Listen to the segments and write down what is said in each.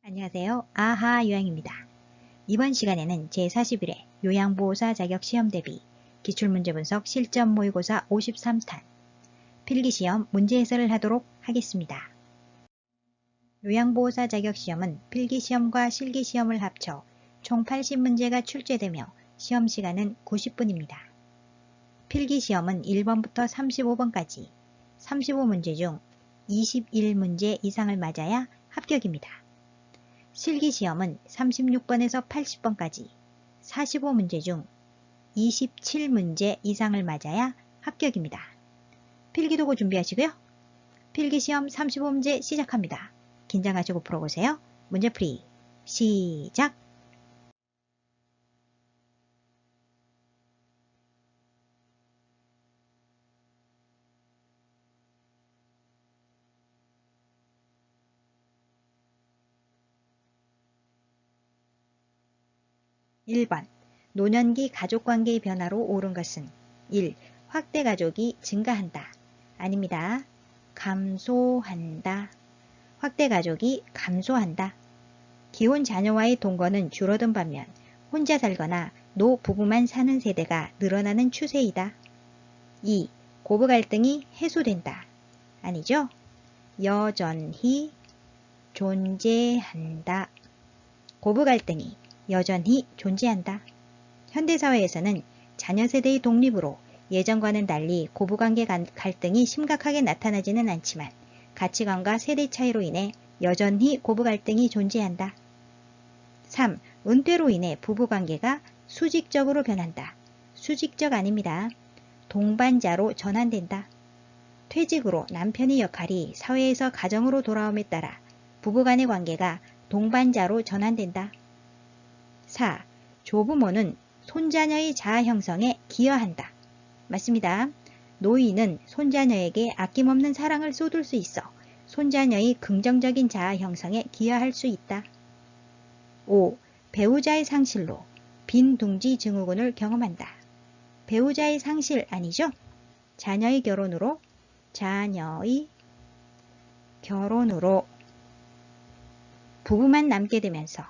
안녕하세요. 아하 요양입니다. 이번 시간에는 제41회 요양보호사 자격시험 대비 기출문제 분석 실전 모의고사 53탄 필기시험 문제 해설을 하도록 하겠습니다. 요양보호사 자격시험은 필기시험과 실기시험을 합쳐 총 80문제가 출제되며 시험시간은 90분입니다. 필기시험은 1번부터 35번까지 35문제 중 21문제 이상을 맞아야 합격입니다. 실기시험은 36번에서 80번까지 45문제 중 27문제 이상을 맞아야 합격입니다. 필기도구 준비하시고요. 필기시험 35문제 시작합니다. 긴장하시고 풀어보세요. 문제풀이 시작! (1번) 노년기 가족관계의 변화로 옳은 것은 1. 확대가족이 증가한다. 아닙니다. 감소한다. 확대가족이 감소한다. 기혼 자녀와의 동거는 줄어든 반면 혼자 살거나 노부부만 사는 세대가 늘어나는 추세이다. 2. 고부 갈등이 해소된다. 아니죠? 여전히 존재한다. 고부 갈등이 여전히 존재한다. 현대사회에서는 자녀 세대의 독립으로 예전과는 달리 고부관계 갈등이 심각하게 나타나지는 않지만 가치관과 세대 차이로 인해 여전히 고부 갈등이 존재한다. 3. 은퇴로 인해 부부관계가 수직적으로 변한다. 수직적 아닙니다. 동반자로 전환된다. 퇴직으로 남편의 역할이 사회에서 가정으로 돌아옴에 따라 부부간의 관계가 동반자로 전환된다. 4. 조부모는 손자녀의 자아 형성에 기여한다. 맞습니다. 노인은 손자녀에게 아낌없는 사랑을 쏟을 수 있어 손자녀의 긍정적인 자아 형성에 기여할 수 있다. 5. 배우자의 상실로 빈둥지 증후군을 경험한다. 배우자의 상실 아니죠? 자녀의 결혼으로 부부만 남게 되면서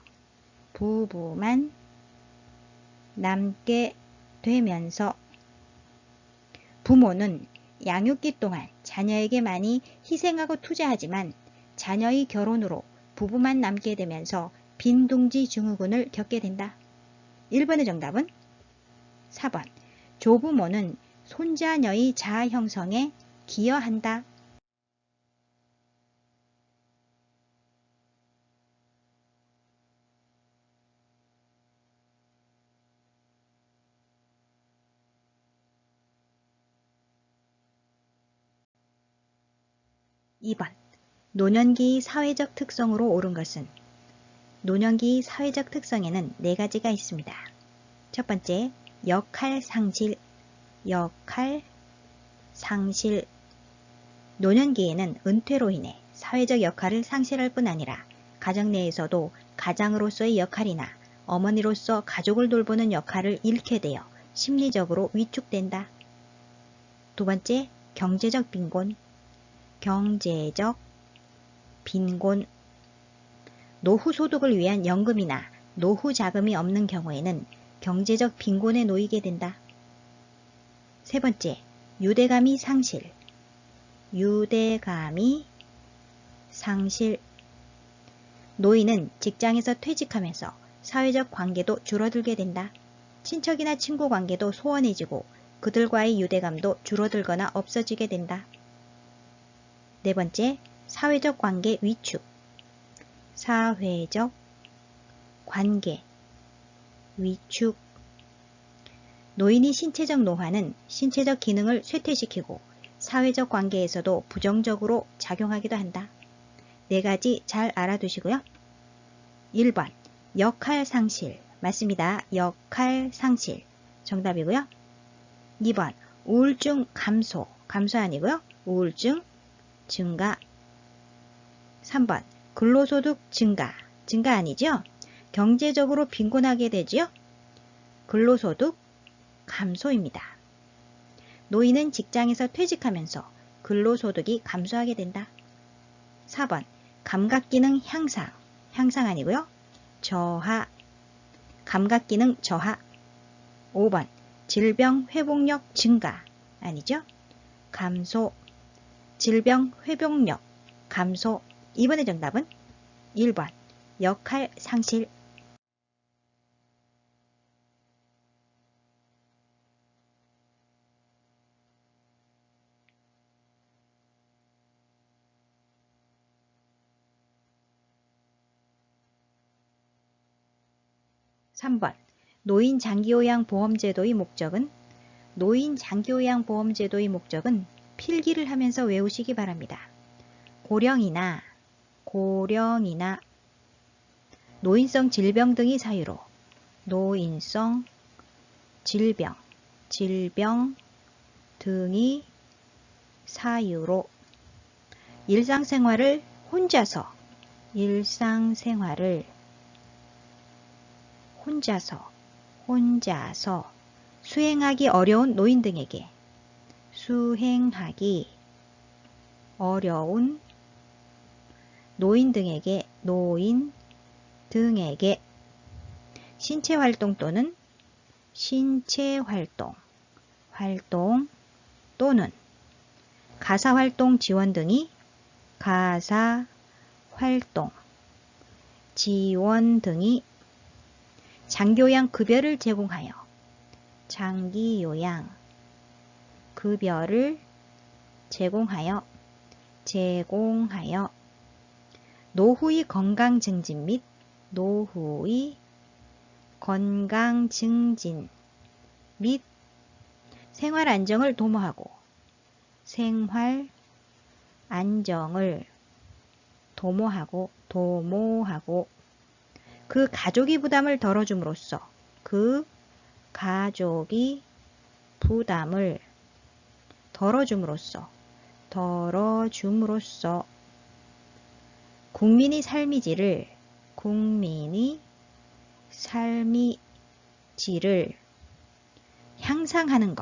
부모는 양육기 동안 자녀에게 많이 희생하고 투자하지만 자녀의 결혼으로 부부만 남게 되면서 빈둥지 증후군을 겪게 된다. 1번의 정답은 4번. 조부모는 손자녀의 자아 형성에 기여한다. (2번) 노년기의 사회적 특성으로 옳은 것은 노년기의 사회적 특성에는 4가지가 있습니다. 첫 번째, 역할 상실. 노년기에는 은퇴로 인해 사회적 역할을 상실할 뿐 아니라 가정 내에서도 가장으로서의 역할이나 어머니로서 가족을 돌보는 역할을 잃게 되어 심리적으로 위축된다. 두 번째, 경제적 빈곤. 노후 소득을 위한 연금이나 노후 자금이 없는 경우에는 경제적 빈곤에 놓이게 된다. 세 번째, 유대감이 상실. 노인은 직장에서 퇴직하면서 사회적 관계도 줄어들게 된다. 친척이나 친구 관계도 소원해지고 그들과의 유대감도 줄어들거나 없어지게 된다. 네 번째, 사회적 관계 위축. 노인의 신체적 노화는 신체적 기능을 쇠퇴시키고 사회적 관계에서도 부정적으로 작용하기도 한다. 4가지 잘 알아두시고요. 1번, 역할 상실. 맞습니다. 역할 상실. 정답이고요. 2번, 우울증 감소 아니고요. 우울증 증가. 3번, 근로소득 증가 아니죠? 경제적으로 빈곤하게 되지요? 근로소득 감소입니다. 노인은 직장에서 퇴직하면서 근로소득이 감소하게 된다. 4번, 감각기능 향상 향상 아니고요. 저하, 감각기능 저하. 5번, 질병 회복력 증가 아니죠? 감소, 질병 회복력 감소. 이번의 정답은 1번, 역할 상실. 3번, 노인 장기요양보험제도의 목적은 필기를 하면서 외우시기 바랍니다. 고령이나 노인성 질병 등의 사유로 노인성 질병 등의 사유로 일상생활을 혼자서 수행하기 어려운 노인 등에게 신체활동 또는 가사활동 지원 등이 장기요양 급여를 제공하여 노후의 건강 증진 및 생활 안정을 도모하고 그 가족이 부담을 덜어줌으로써 국민의 삶의 질을 향상하는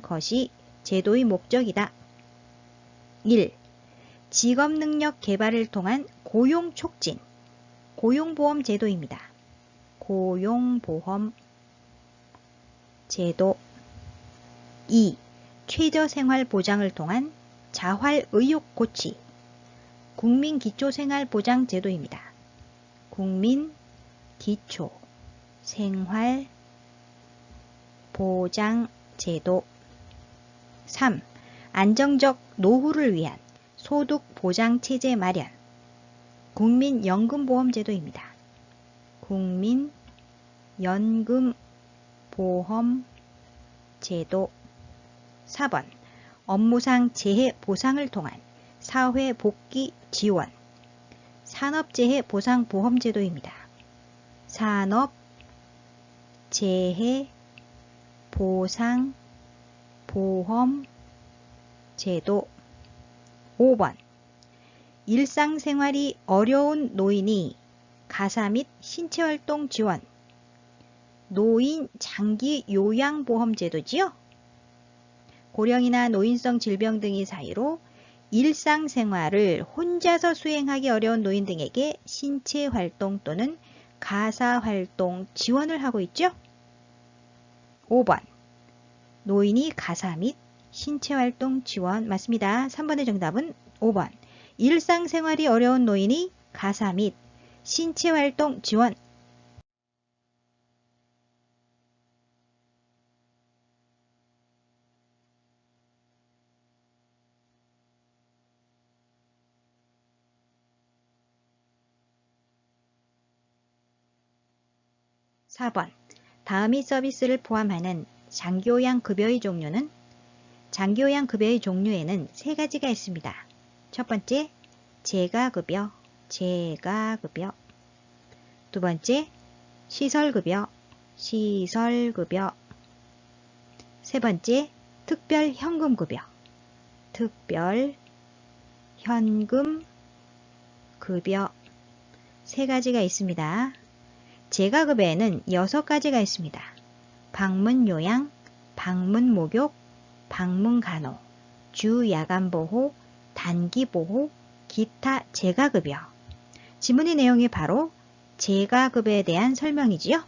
것이 제도의 목적이다. 1. 직업능력 개발을 통한 고용 촉진, 고용보험 제도입니다. 고용보험 제도. 2. 최저생활 보장을 통한 자활의욕 고취, 국민기초생활보장 제도입니다. 국민기초생활보장 제도. 3. 안정적 노후를 위한 소득보장체제 마련, 국민연금보험제도입니다. 국민연금보험제도. 4번, 업무상 재해 보상을 통한 사회복귀 지원, 산업재해보상보험제도입니다. 산업재해보상보험제도. 5번, 일상생활이 어려운 노인이 가사 및 신체활동 지원, 노인 장기 요양보험제도지요. 고령이나 노인성 질병 등의 사유로 일상생활을 혼자서 수행하기 어려운 노인 등에게 신체활동 또는 가사활동 지원을 하고 있죠. 5번, 노인이 가사 및 신체활동 지원 맞습니다. 3번의 정답은 5번, 일상생활이 어려운 노인이 가사 및 신체활동 지원. 4번, 다음이 서비스를 포함하는 장기요양 급여의 종류는? 장기요양 급여의 종류에는 세 가지가 있습니다. 첫 번째, 재가급여. 두 번째, 시설급여. 세 번째, 특별현금급여. 세 가지가 있습니다. 재가급여에는 6가지가 있습니다. 방문요양, 방문목욕, 방문간호, 주야간보호, 단기보호, 기타 재가급여. 지문의 내용이 바로 재가급여에 대한 설명이지요.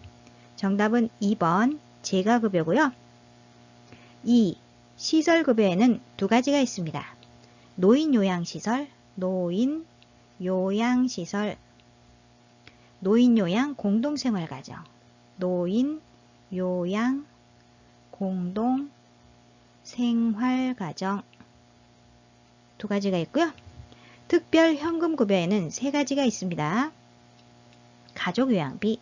정답은 2번 재가급여고요. 2. 시설급여에는 두 가지가 있습니다. 노인요양시설, 노인요양 공동생활가정, 노인요양 공동생활가정 두 가지가 있고요. 특별현금급여에는 세 가지가 있습니다. 가족요양비,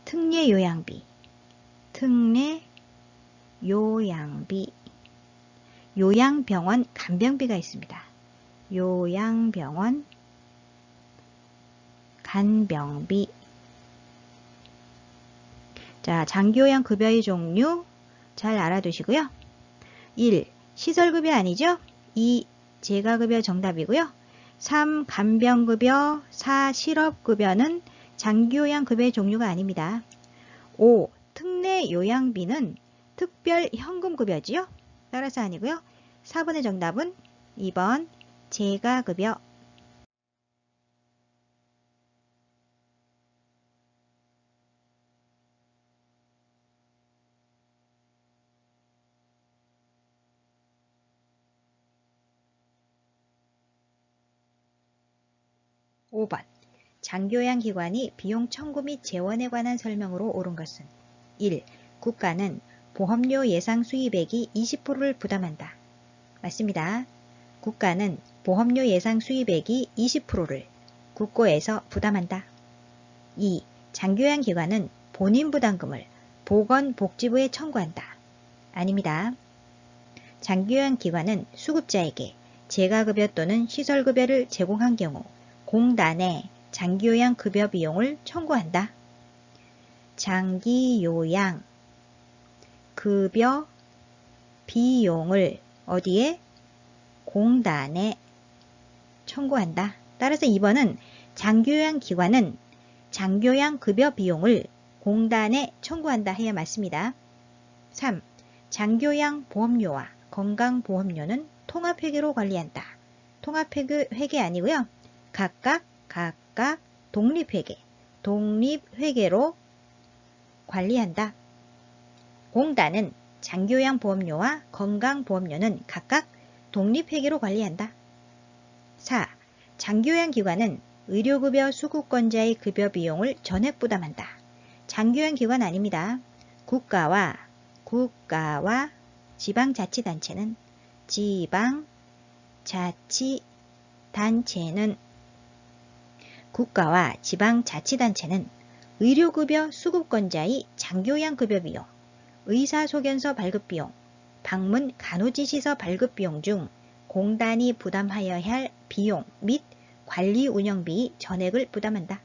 특례요양비, 요양병원 간병비가 있습니다. 요양병원 간병비. 자, 장기요양 급여의 종류 잘 알아두시고요. 1. 시설급여 아니죠? 2. 재가급여 정답이고요. 3. 간병급여, 4. 실업급여는 장기요양급여의 종류가 아닙니다. 5. 특례요양비는 특별현금급여지요? 따라서 아니고요. 4번의 정답은 2번 재가급여. 5번. 장기요양기관이 비용 청구 및 재원에 관한 설명으로 옳은 것은 1. 국가는 보험료 예상 수입액이 20%를 부담한다. 맞습니다. 국가는 보험료 예상 수입액이 20%를 국고에서 부담한다. 2. 장기요양기관은 본인 부담금을 보건복지부에 청구한다. 아닙니다. 장기요양기관은 수급자에게 재가급여 또는 시설급여를 제공한 경우 공단에 장기요양급여 비용을 청구한다. 장기요양 급여 비용을 어디에? 공단에 청구한다. 따라서 2번은 장기요양기관은 장기요양급여 비용을 공단에 청구한다 해야 맞습니다. 3. 장기요양보험료와 건강보험료는 통합회계로 관리한다. 통합회계 아니고요. 각각 독립회계로 관리한다. 공단은 장기요양보험료와 건강보험료는 각각 독립회계로 관리한다. 4. 장기요양기관은 의료급여 수급권자의 급여 비용을 전액 부담한다. 장기요양기관 아닙니다. 국가와 지방자치단체는 국가와 지방자치단체는 의료급여 수급권자의 장기요양급여 비용, 의사소견서 발급비용, 방문 간호지시서 발급비용 중 공단이 부담하여야 할 비용 및 관리운영비 전액을 부담한다.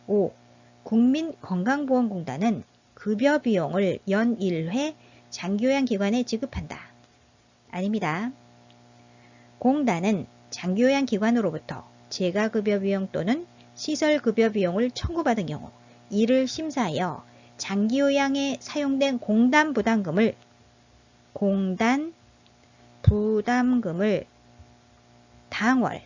5. 국민건강보험공단은 급여 비용을 연 1회 장기요양기관에 지급한다. 아닙니다. 공단은 장기요양기관으로부터 재가급여 비용 또는 시설급여 비용을 청구받은 경우 이를 심사하여 장기요양에 사용된 공단 부담금을 당월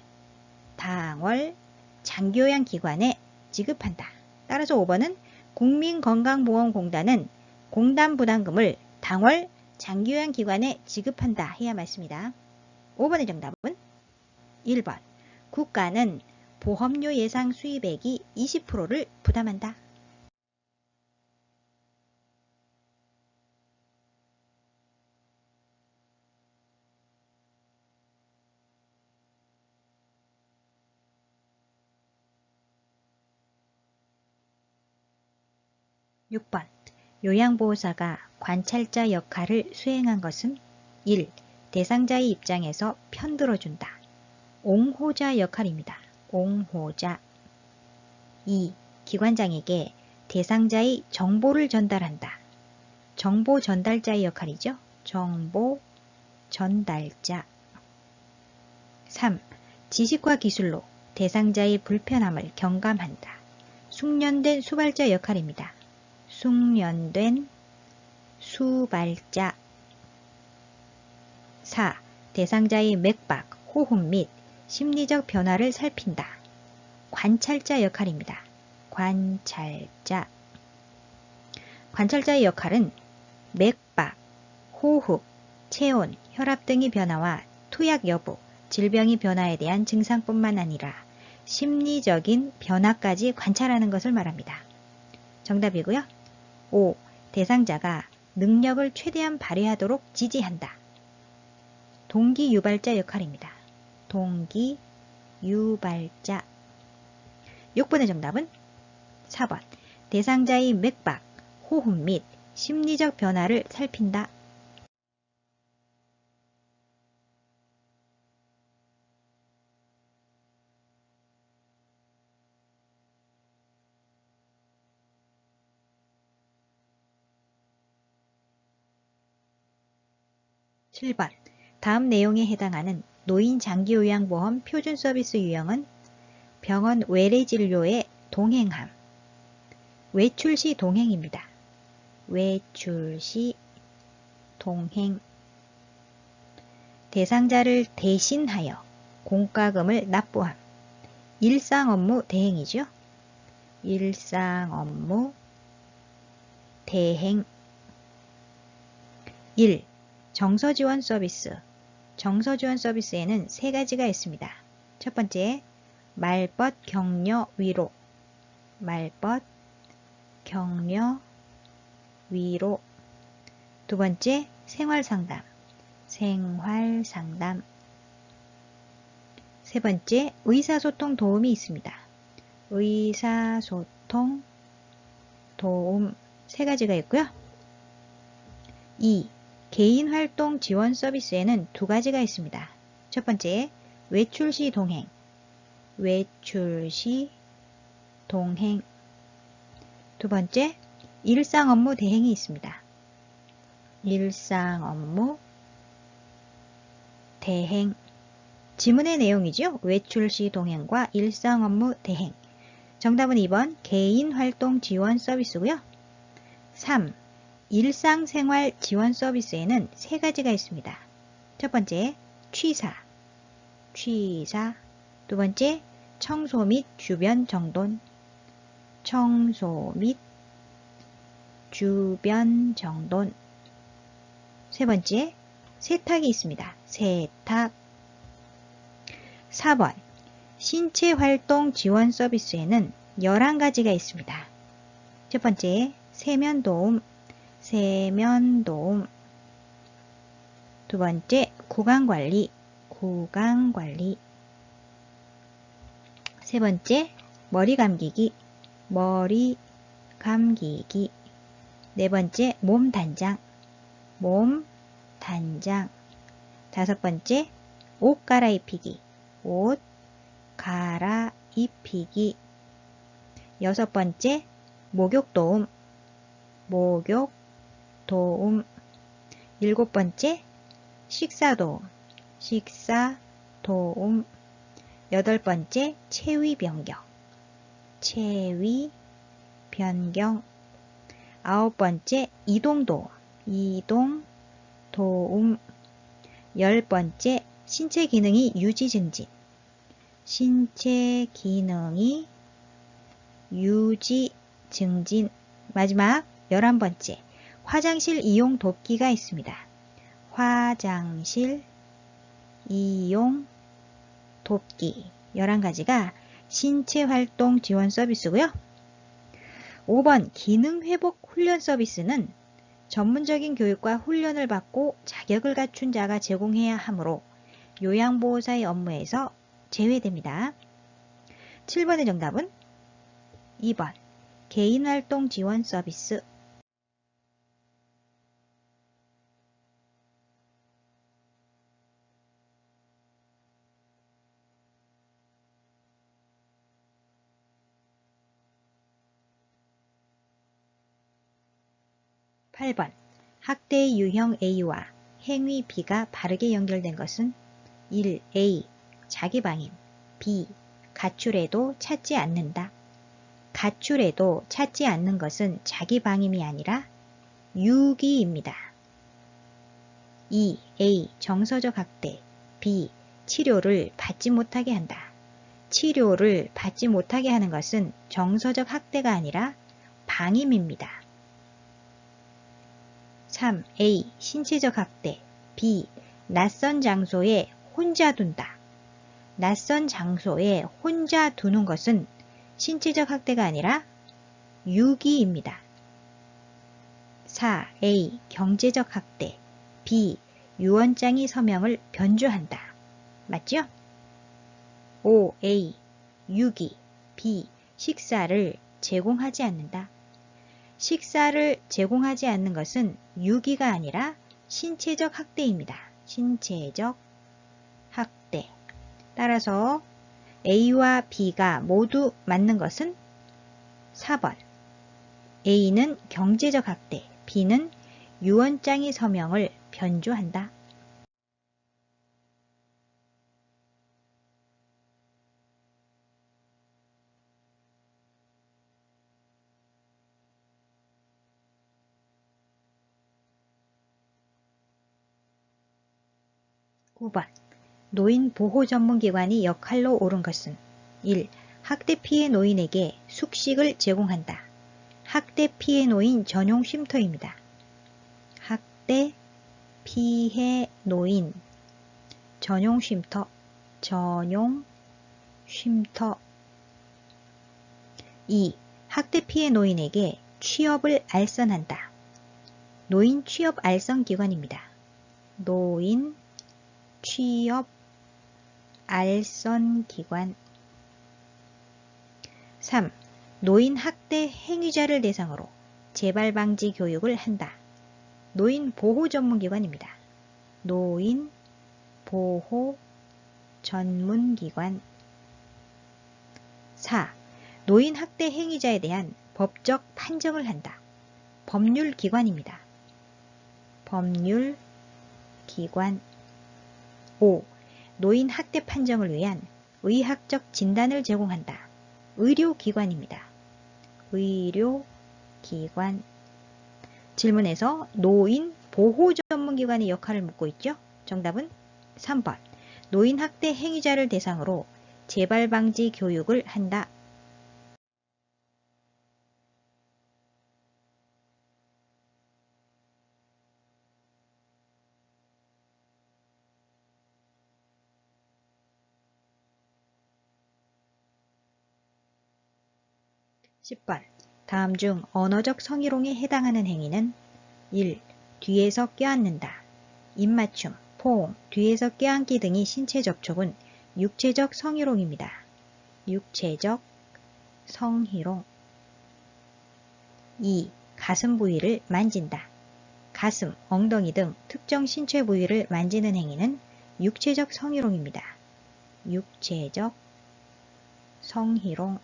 장기요양기관에 지급한다. 따라서 5번은 국민건강보험공단은 공단 부담금을 당월 장기요양기관에 지급한다 해야 맞습니다. 5번의 정답은 1번. 국가는 보험료 예상 수입액이 20%를 부담한다. (6번) 요양보호사가 관찰자 역할을 수행한 것은 1. 대상자의 입장에서 편들어준다. 옹호자 역할입니다. 옹호자. 2. 기관장에게 대상자의 정보를 전달한다. 정보 전달자의 역할이죠. 정보 전달자. 3. 지식과 기술로 대상자의 불편함을 경감한다. 숙련된 수발자 역할입니다. 숙련된 수발자. 4. 대상자의 맥박, 호흡 및 심리적 변화를 살핀다. 관찰자 역할입니다. 관찰자. 관찰자의 역할은 맥박, 호흡, 체온, 혈압 등의 변화와 투약 여부, 질병의 변화에 대한 증상뿐만 아니라 심리적인 변화까지 관찰하는 것을 말합니다. 정답이고요. 5. 대상자가 능력을 최대한 발휘하도록 지지한다. 동기 유발자 역할입니다. 동기 유발자. 6번의 정답은 4번. 대상자의 맥박, 호흡 및 심리적 변화를 살핀다. 7번. 다음 내용에 해당하는 노인 장기요양보험 표준 서비스 유형은 병원 외래 진료의 동행함. 외출 시 동행입니다. 외출 시 동행. 대상자를 대신하여 공과금을 납부함. 일상 업무 대행이죠. 일상 업무 대행. 1. 정서지원 서비스. 정서지원 서비스에는 세 가지가 있습니다. 첫 번째, 말벗 격려 위로. 말벗 격려 위로. 두 번째, 생활상담. 생활상담. 세 번째, 의사소통 도움이 있습니다. 의사소통 도움. 세 가지가 있고요. 2. 개인활동 지원 서비스에는 두 가지가 있습니다. 첫 번째, 외출 시 동행. 외출 시 동행. 두 번째, 일상 업무 대행이 있습니다. 일상 업무 대행. 지문의 내용이죠. 외출 시 동행과 일상 업무 대행. 정답은 2번 개인활동 지원 서비스고요. 3. 일상생활 지원 서비스에는 세 가지가 있습니다. 첫 번째, 취사. 취사. 두 번째, 청소 및 주변 정돈. 청소 및 주변 정돈. 세 번째, 세탁이 있습니다. 세탁. 4번, 신체활동 지원 서비스에는 11가지가 있습니다. 첫 번째, 세면도움. 세면도움. 두 번째, 구강관리. 구강관리. 세 번째, 머리 감기기. 머리 감기기. 네 번째, 몸 단장. 몸 단장. 다섯 번째, 옷 갈아입히기. 옷 갈아입히기. 여섯 번째, 목욕도움. 목욕도움. 일곱 번째, 식사도움. 식사도움. 여덟 번째, 체위 변경. 체위 변경. 아홉 번째, 이동도움. 이동도움. 열 번째, 신체 기능이 유지 증진. 신체 기능이 유지 증진. 마지막 11번째, 화장실 이용 돕기가 있습니다. 화장실 이용 돕기. 11가지가 신체활동 지원 서비스고요. 5번 기능회복 훈련 서비스는 전문적인 교육과 훈련을 받고 자격을 갖춘 자가 제공해야 하므로 요양보호사의 업무에서 제외됩니다. 7번의 정답은 2번 개인활동 지원 서비스. 8번 학대의 유형 A와 행위 B가 바르게 연결된 것은 1. A. 자기방임. B. 가출해도 찾지 않는다. 가출해도 찾지 않는 것은 자기방임이 아니라 유기입니다. 2. A. 정서적 학대. B. 치료를 받지 못하게 한다. 치료를 받지 못하게 하는 것은 정서적 학대가 아니라 방임입니다. 3. A. 신체적 학대. B. 낯선 장소에 혼자 둔다. 낯선 장소에 혼자 두는 것은 신체적 학대가 아니라 유기입니다. 4. A. 경제적 학대. B. 유언장이 서명을 변조한다. 맞죠? 5. A. 유기. B. 식사를 제공하지 않는다. 식사를 제공하지 않는 것은 유기가 아니라 신체적 학대입니다. 신체적 학대. 따라서 A와 B가 모두 맞는 것은 4번. A는 경제적 학대, B는 유언장이 서명을 변조한다. 9번. 노인 보호 전문기관이 역할로 옳은 것은 1. 학대 피해 노인에게 숙식을 제공한다. 학대 피해 노인 전용 쉼터입니다. 학대 피해 노인 전용 쉼터, 전용 쉼터. 2. 학대 피해 노인에게 취업을 알선한다. 노인 취업 알선 기관입니다. 노인 취업 알선 기관. 3. 노인 학대 행위자를 대상으로 재발 방지 교육을 한다. 노인 보호 전문기관입니다. 노인 보호 전문기관. 4. 노인 학대 행위자에 대한 법적 판정을 한다. 법률기관입니다. 법률기관. 5. 노인 학대 판정을 위한 의학적 진단을 제공한다. 의료기관입니다. 의료기관. 질문에서 노인 보호 전문기관의 역할을 묻고 있죠? 정답은 3번. 노인 학대 행위자를 대상으로 재발 방지 교육을 한다. 10번. 다음 중 언어적 성희롱에 해당하는 행위는 1. 뒤에서 껴안는다. 입맞춤, 포옹, 뒤에서 껴안기 등의 신체 접촉은 육체적 성희롱입니다. 육체적 성희롱. 2. 가슴 부위를 만진다. 가슴, 엉덩이 등 특정 신체 부위를 만지는 행위는 육체적 성희롱입니다. 육체적 성희롱.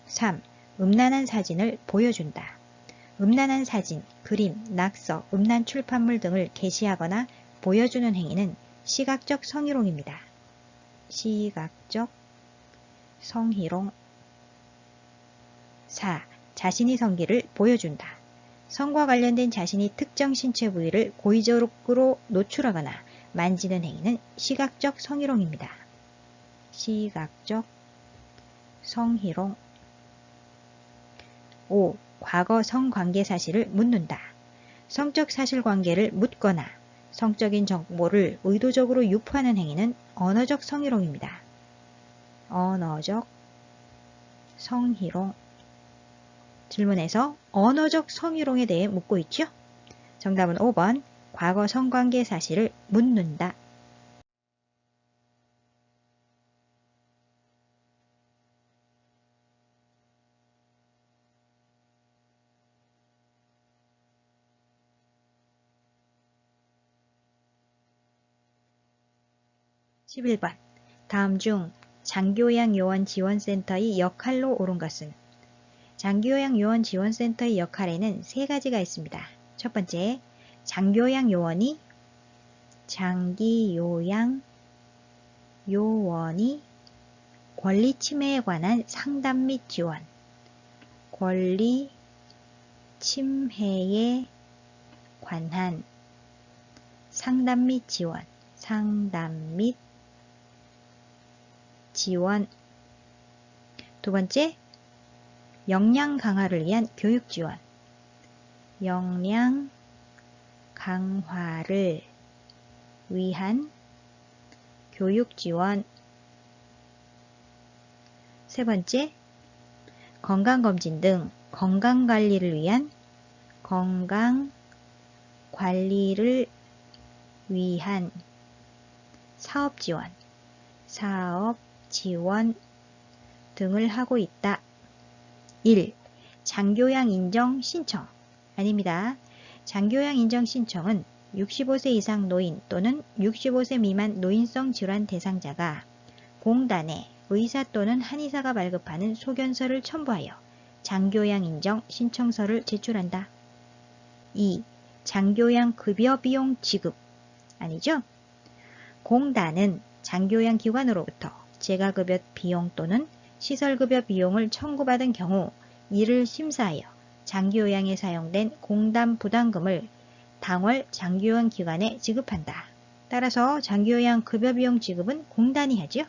3. 음란한 사진을 보여준다. 음란한 사진, 그림, 낙서, 음란 출판물 등을 게시하거나 보여주는 행위는 시각적 성희롱입니다. 시각적 성희롱. 4. 자신의 성기를 보여준다. 성과 관련된 자신이 특정 신체 부위를 고의적으로 노출하거나 만지는 행위는 시각적 성희롱입니다. 시각적 성희롱. 5. 과거 성관계 사실을 묻는다. 성적 사실관계를 묻거나 성적인 정보를 의도적으로 유포하는 행위는 언어적 성희롱입니다. 언어적 성희롱. 질문에서 언어적 성희롱에 대해 묻고 있죠? 정답은 5번. 과거 성관계 사실을 묻는다. 11번. 다음 중 장기요양요원지원센터의 역할로 옳은 것은 장기요양요원지원센터의 역할에는 세 가지가 있습니다. 첫 번째, 장기요양요원이 권리 침해에 관한 상담 및 지원, 권리 침해에 관한 상담 및 지원, 상담 및 지원. 두 번째, 역량 강화를 위한 교육 지원, 역량 강화를 위한 교육 지원. 세 번째, 건강검진 등 건강관리를 위한 건강관리를 위한 사업 지원, 사업 지원 등을 하고 있다. 1. 장교양 인정 신청. 아닙니다. 장교양 인정 신청은 65세 이상 노인 또는 65세 미만 노인성 질환 대상자가 공단에 의사 또는 한의사가 발급하는 소견서를 첨부하여 장교양 인정 신청서를 제출한다. 2. 장교양 급여 비용 지급. 아니죠? 공단은 장교양 기관으로부터 재가급여 비용 또는 시설급여 비용을 청구받은 경우 이를 심사하여 장교양에 사용된 공단 부담금을 당월 장교양 기관에 지급한다. 따라서 장교양 급여 비용 지급은 공단이 하죠.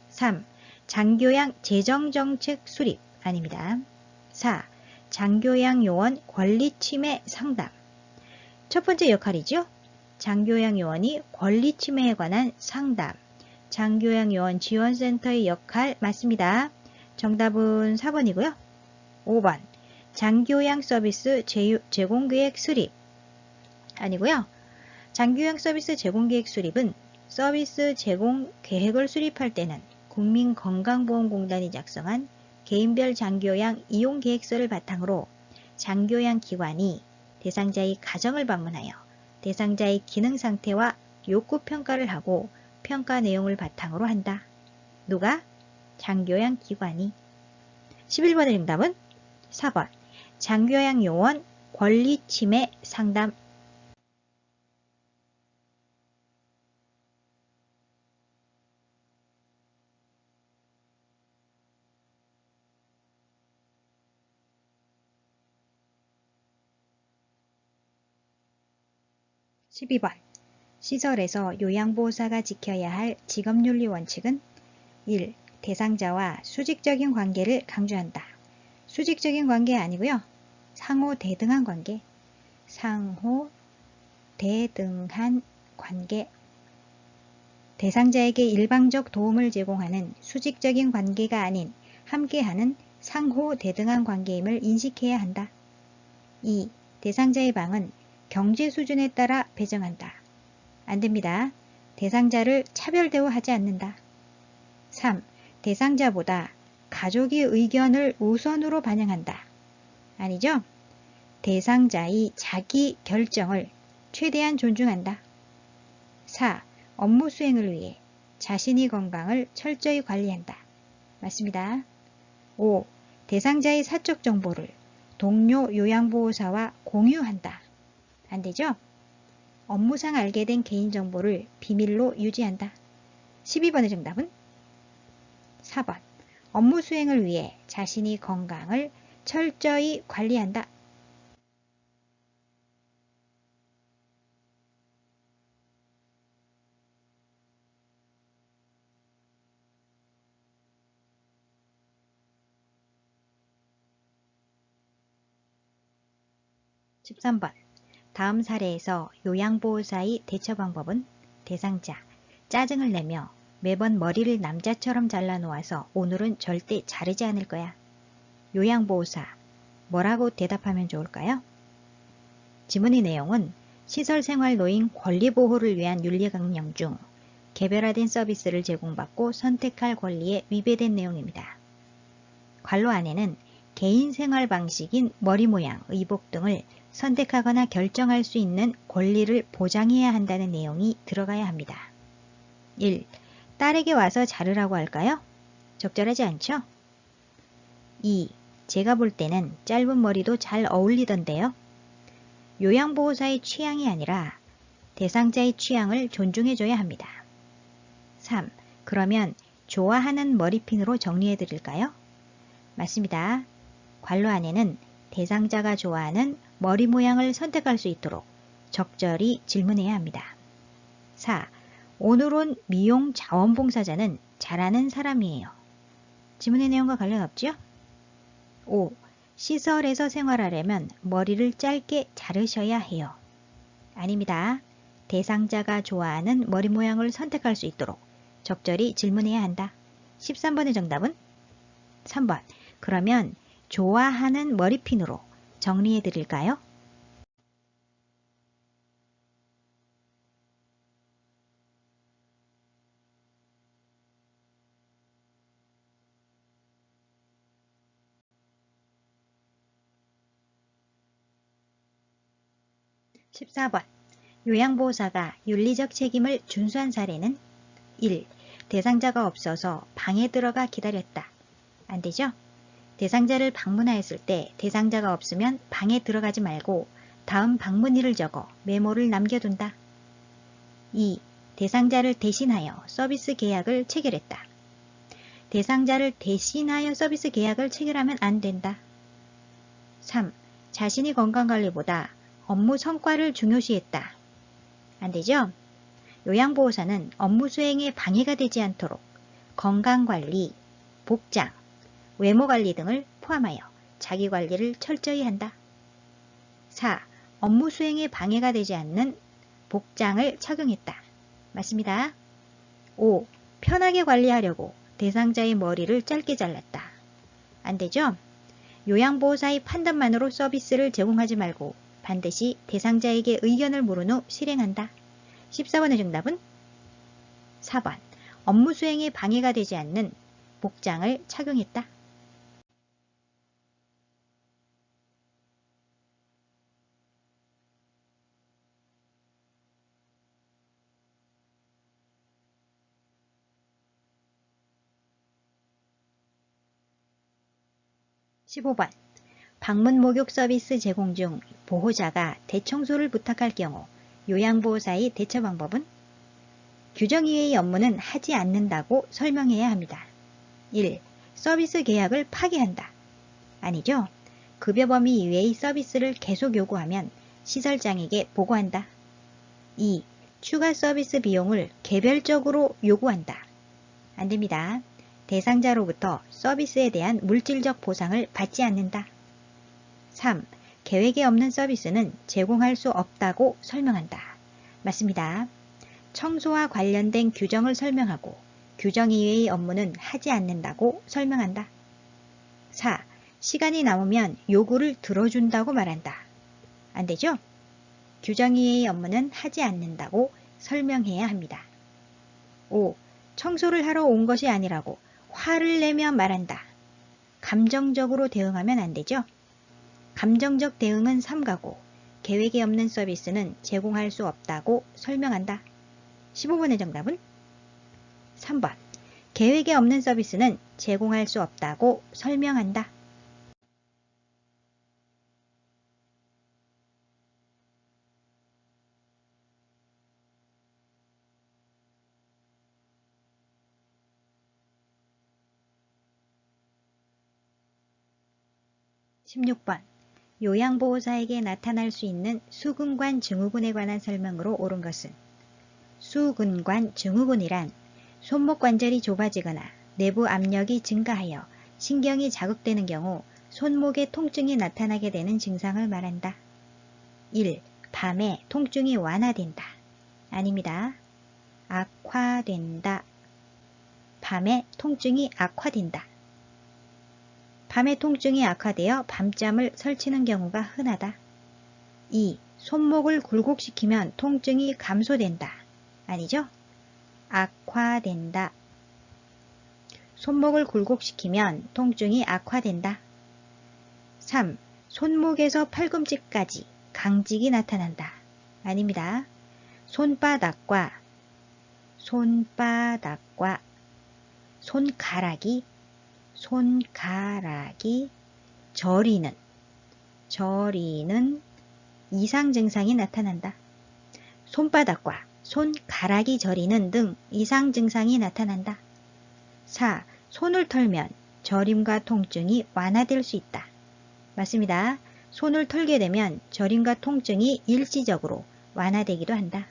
3. 장교양 재정정책 수립. 아닙니다. 4. 장교양 요원 권리 침해 상담. 첫 번째 역할이죠. 장교양 요원이 권리 침해에 관한 상담. 장교양 요원 지원센터의 역할 맞습니다. 정답은 4번이고요. 5번. 장교양 서비스 제공계획 수립. 아니고요. 장교양 서비스 제공계획 수립은 서비스 제공 계획을 수립할 때는 국민건강보험공단이 작성한 개인별 장교양 이용계획서를 바탕으로 장교양 기관이 대상자의 가정을 방문하여 대상자의 기능 상태와 욕구 평가를 하고 평가 내용을 바탕으로 한다. 누가? 장교양 기관이. 11번의 정답은 4번. 장교양 요원 권리 침해 상담. (12번) 시설에서 요양보호사가 지켜야 할 직업윤리 원칙은 1. 대상자와 수직적인 관계를 강조한다. 수직적인 관계 아니고요. 상호 대등한 관계. 상호 대등한 관계. 대상자에게 일방적 도움을 제공하는 수직적인 관계가 아닌 함께하는 상호 대등한 관계임을 인식해야 한다. 2. 대상자의 방은 경제 수준에 따라 배정한다. 안됩니다. 대상자를 차별 대우하지 않는다. 3. 대상자보다 가족의 의견을 우선으로 반영한다. 아니죠? 대상자의 자기 결정을 최대한 존중한다. 4. 업무 수행을 위해 자신의 건강을 철저히 관리한다. 맞습니다. 5. 대상자의 사적 정보를 동료 요양보호사와 공유한다. 안되죠? 업무상 알게 된 개인정보를 비밀로 유지한다. 12번의 정답은 4번. 업무 수행을 위해 자신의 건강을 철저히 관리한다. (13번) 다음 사례에서 요양보호사의 대처 방법은 대상자, 짜증을 내며 매번 머리를 남자처럼 잘라놓아서 오늘은 절대 자르지 않을 거야. 요양보호사, 뭐라고 대답하면 좋을까요? 지문의 내용은 시설생활노인 권리보호를 위한 윤리강령 중 개별화된 서비스를 제공받고 선택할 권리에 위배된 내용입니다. 관로 안에는 개인생활 방식인 머리 모양, 의복 등을 선택하거나 결정할 수 있는 권리를 보장해야 한다는 내용이 들어가야 합니다. 1. 딸에게 와서 자르라고 할까요? 적절하지 않죠? 2. 제가 볼 때는 짧은 머리도 잘 어울리던데요. 요양보호사의 취향이 아니라 대상자의 취향을 존중해줘야 합니다. 3. 그러면 좋아하는 머리핀으로 정리해 드릴까요? 맞습니다. 관로 안에는 대상자가 좋아하는 머리 모양을 선택할 수 있도록 적절히 질문해야 합니다. 4. 오늘은 미용 자원봉사자는 잘하는 사람이에요. 지문의 내용과 관련 없죠? 5. 시설에서 생활하려면 머리를 짧게 자르셔야 해요. 아닙니다. 대상자가 좋아하는 머리 모양을 선택할 수 있도록 적절히 질문해야 한다. 13번의 정답은 3번. 그러면 좋아하는 머리핀으로 정리해 드릴까요? (14번) 요양보호사가 윤리적 책임을 준수한 사례는 1. 대상자가 없어서 방에 들어가 기다렸다. 안되죠? 대상자를 방문하였을 때 대상자가 없으면 방에 들어가지 말고 다음 방문일을 적어 메모를 남겨둔다. 2. 대상자를 대신하여 서비스 계약을 체결했다. 대상자를 대신하여 서비스 계약을 체결하면 안 된다. 3. 자신이 건강관리보다 업무 성과를 중요시했다. 안되죠? 요양보호사는 업무 수행에 방해가 되지 않도록 건강관리, 복장, 외모관리 등을 포함하여 자기관리를 철저히 한다. 4. 업무 수행에 방해가 되지 않는 복장을 착용했다. 맞습니다. 5. 편하게 관리하려고 대상자의 머리를 짧게 잘랐다. 안되죠? 요양보호사의 판단만으로 서비스를 제공하지 말고 반드시 대상자에게 의견을 물은 후 실행한다. 14번의 정답은 4번. 업무 수행에 방해가 되지 않는 복장을 착용했다. (15번) 방문 목욕 서비스 제공 중 보호자가 대청소를 부탁할 경우 요양보호사의 대처 방법은 규정 이외의 업무는 하지 않는다고 설명해야 합니다. 1. 서비스 계약을 파기한다. 아니죠. 급여 범위 이외의 서비스를 계속 요구하면 시설장에게 보고한다. 2. 추가 서비스 비용을 개별적으로 요구한다. 안됩니다. 대상자로부터 서비스에 대한 물질적 보상을 받지 않는다. 3. 계획에 없는 서비스는 제공할 수 없다고 설명한다. 맞습니다. 청소와 관련된 규정을 설명하고 규정 이외의 업무는 하지 않는다고 설명한다. 4. 시간이 남으면 요구를 들어준다고 말한다. 안되죠? 규정 이외의 업무는 하지 않는다고 설명해야 합니다. 5. 청소를 하러 온 것이 아니라고 화를 내며 말한다. 감정적으로 대응하면 안되죠? 감정적 대응은 삼가고 계획에 없는 서비스는 제공할 수 없다고 설명한다. 15번의 정답은 3번. 계획에 없는 서비스는 제공할 수 없다고 설명한다. (16번) 요양보호사에게 나타날 수 있는 수근관 증후군에 관한 설명으로 옳은 것은 수근관 증후군이란 손목 관절이 좁아지거나 내부 압력이 증가하여 신경이 자극되는 경우 손목에 통증이 나타나게 되는 증상을 말한다. 1. 밤에 통증이 완화된다. 아닙니다. 악화된다. 밤에 통증이 악화된다. 밤에 통증이 악화되어 밤잠을 설치는 경우가 흔하다. 2. 손목을 굴곡시키면 통증이 감소된다. 아니죠? 악화된다. 손목을 굴곡시키면 통증이 악화된다. 3. 손목에서 팔꿈치까지 강직이 나타난다. 아닙니다. 손바닥과 손가락이 저리는 이상 증상이 나타난다. 손바닥과 손가락이 저리는 등 이상 증상이 나타난다. 4. 손을 털면 저림과 통증이 완화될 수 있다. 맞습니다. 손을 털게 되면 저림과 통증이 일시적으로 완화되기도 한다.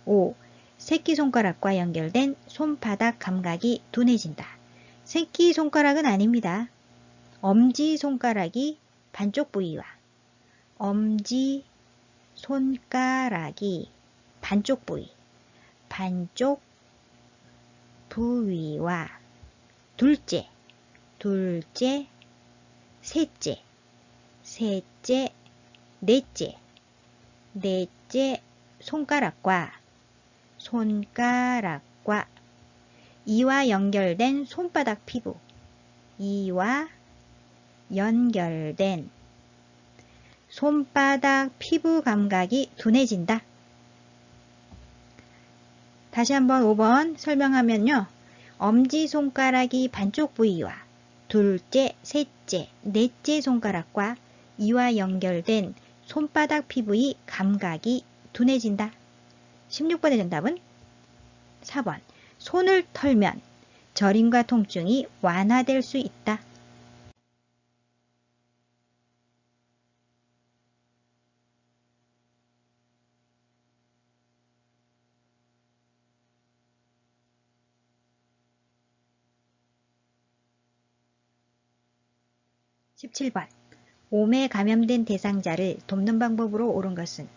5. 새끼손가락과 연결된 손바닥 감각이 둔해진다. 새끼손가락은 아닙니다. 엄지손가락이 반쪽 부위와 엄지손가락이 반쪽 부위와 둘째, 셋째, 넷째 손가락과 이와 연결된 손바닥 피부, 이와 연결된 손바닥 피부 감각이 둔해진다. 다시 한번 5번 설명하면요. 엄지손가락이 반쪽 부위와 둘째, 셋째, 넷째 손가락과 이와 연결된 손바닥 피부의 감각이 둔해진다. 16번의 정답은 4번. 손을 털면 저림과 통증이 완화될 수 있다. 17번. 옴에 감염된 대상자를 돕는 방법으로 옳은 것은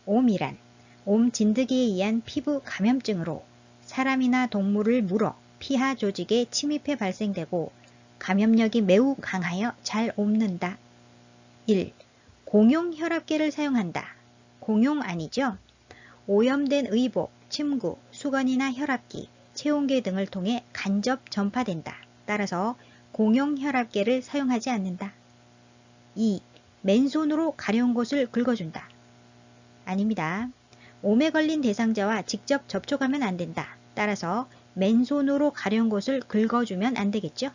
옴이란 옴 진드기에 의한 피부 감염증으로 사람이나 동물을 물어 피하 조직에 침입해 발생되고 감염력이 매우 강하여 잘 옮는다. 1. 공용 혈압계를 사용한다. 공용 아니죠? 오염된 의복, 침구, 수건이나 혈압기, 체온계 등을 통해 간접 전파된다. 따라서 공용 혈압계를 사용하지 않는다. 2. 맨손으로 가려운 곳을 긁어준다. 아닙니다. 옴에 걸린 대상자와 직접 접촉하면 안 된다. 따라서 맨손으로 가려운 곳을 긁어주면 안 되겠죠?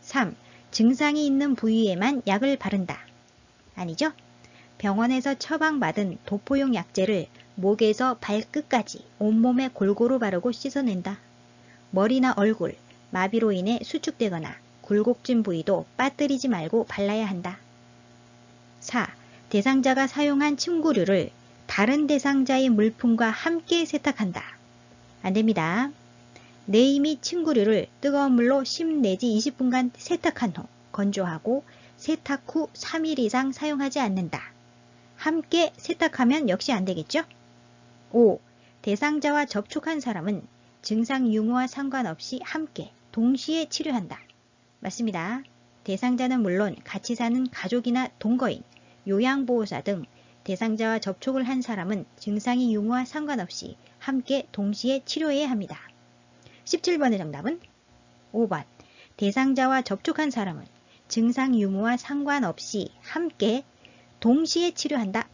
3. 증상이 있는 부위에만 약을 바른다. 아니죠? 병원에서 처방받은 도포용 약재를 목에서 발끝까지 온몸에 골고루 바르고 씻어낸다. 머리나 얼굴, 마비로 인해 수축되거나 굴곡진 부위도 빠뜨리지 말고 발라야 한다. 4. 대상자가 사용한 침구류를 다른 대상자의 물품과 함께 세탁한다. 안됩니다. 내이 및 침구류를 뜨거운 물로 10 내지 20분간 세탁한 후 건조하고 세탁 후 3일 이상 사용하지 않는다. 함께 세탁하면 역시 안되겠죠? 5. 대상자와 접촉한 사람은 증상 유무와 상관없이 함께 동시에 치료한다. 맞습니다. 대상자는 물론 같이 사는 가족이나 동거인, 요양보호사 등 대상자와 접촉을 한 사람은 증상이 유무와 상관없이 함께 동시에 치료해야 합니다. 17번의 정답은 5번. 대상자와 접촉한 사람은 증상 유무와 상관없이 함께 동시에 치료한다.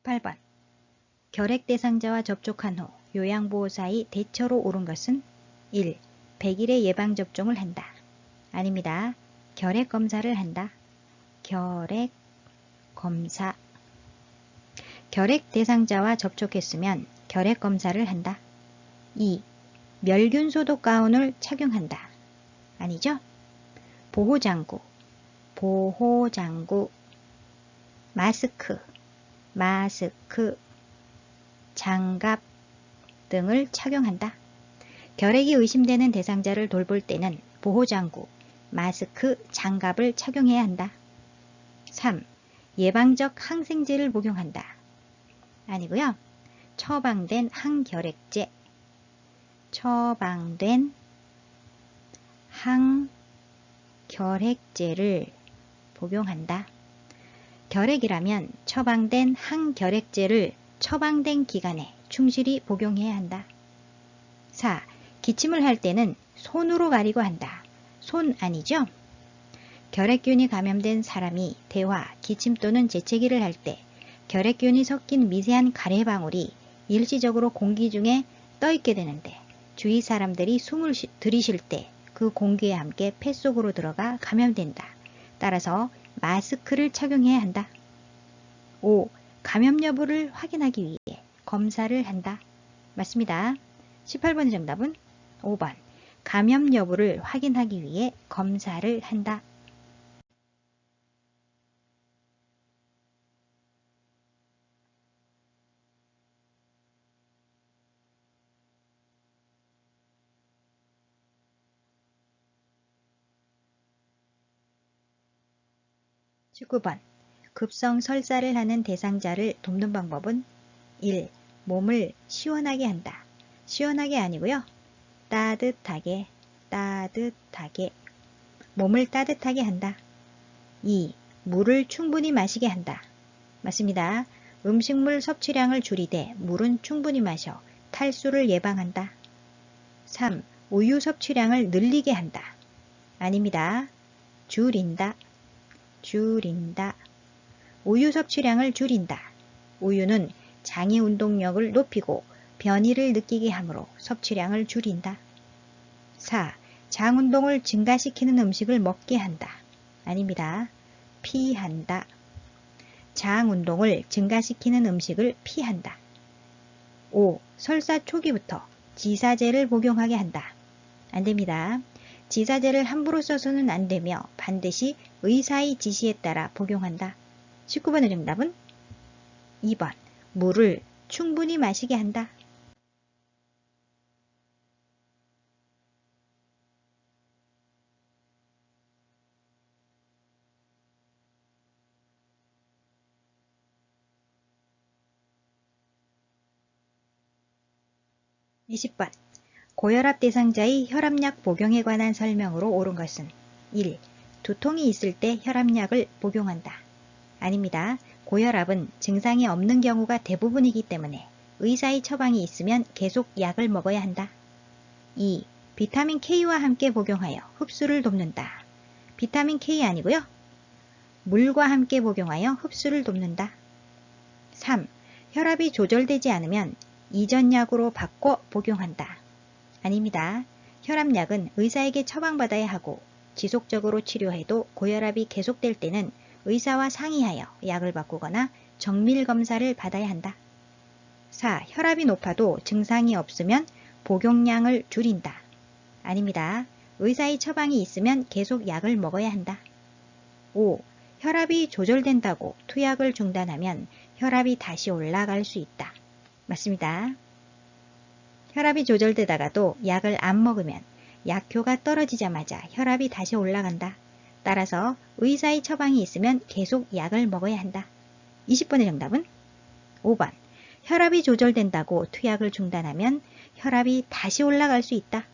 18번. 결핵 대상자와 접촉한 후 요양보호사의 대처로 옳은 것은 1. 100일의 예방접종을 한다. 아닙니다. 결핵 검사를 한다. 결핵 검사. 결핵 대상자와 접촉했으면 결핵 검사를 한다. 2. 멸균 소독 가운을 착용한다. 아니죠? 보호장구, 마스크, 장갑 등을 착용한다. 결핵이 의심되는 대상자를 돌볼 때는 보호장구, 마스크, 장갑을 착용해야 한다. 3. 예방적 항생제를 복용한다. 아니고요. 처방된 항결핵제를 복용한다. 결핵이라면 처방된 항결핵제를 처방된 기간에 충실히 복용해야 한다. 4. 기침을 할 때는 손으로 가리고 한다. 손 아니죠? 결핵균이 감염된 사람이 대화, 기침 또는 재채기를 할 때 결핵균이 섞인 미세한 가래방울이 일시적으로 공기 중에 떠있게 되는데 주위 사람들이 숨을 들이쉴 때 그 공기에 함께 폐 속으로 들어가 감염된다. 따라서 마스크를 착용해야 한다. 5. 감염 여부를 확인하기 위해 검사를 한다. 맞습니다. 18번의 정답은 5번. 감염 여부를 확인하기 위해 검사를 한다. 19번. 급성 설사를 하는 대상자를 돕는 방법은 1. 몸을 시원하게 한다. 시원하게 아니고요. 따뜻하게, 따뜻하게. 몸을 따뜻하게 한다. 2. 물을 충분히 마시게 한다. 맞습니다. 음식물 섭취량을 줄이되 물은 충분히 마셔 탈수를 예방한다. 3. 우유 섭취량을 늘리게 한다. 아닙니다. 줄인다. 줄인다. 우유 섭취량을 줄인다. 우유는 장의 운동력을 높이고 변이를 느끼게 하므로 섭취량을 줄인다. 4. 장 운동을 증가시키는 음식을 먹게 한다. 아닙니다. 피한다. 장 운동을 증가시키는 음식을 피한다. 5. 설사 초기부터 지사제를 복용하게 한다. 안됩니다. 지사제를 함부로 써서는 안되며 반드시 의사의 지시에 따라 복용한다. 19번의 정답은 2번. 물을 충분히 마시게 한다. 20번. 고혈압 대상자의 혈압약 복용에 관한 설명으로 옳은 것은 1. 두통이 있을 때 혈압약을 복용한다. 아닙니다. 고혈압은 증상이 없는 경우가 대부분이기 때문에 의사의 처방이 있으면 계속 약을 먹어야 한다. 2. 비타민 K와 함께 복용하여 흡수를 돕는다. 비타민 K 아니고요. 물과 함께 복용하여 흡수를 돕는다. 3. 혈압이 조절되지 않으면 이전 약으로 바꿔 복용한다. 아닙니다. 혈압약은 의사에게 처방받아야 하고 지속적으로 치료해도 고혈압이 계속될 때는 의사와 상의하여 약을 바꾸거나 정밀검사를 받아야 한다. 4. 혈압이 높아도 증상이 없으면 복용량을 줄인다. 아닙니다. 의사의 처방이 있으면 계속 약을 먹어야 한다. 5. 혈압이 조절된다고 투약을 중단하면 혈압이 다시 올라갈 수 있다. 맞습니다. 혈압이 조절되다가도 약을 안 먹으면 약효가 떨어지자마자 혈압이 다시 올라간다. 따라서 의사의 처방이 있으면 계속 약을 먹어야 한다. 20번의 정답은 5번. 혈압이 조절된다고 투약을 중단하면 혈압이 다시 올라갈 수 있다.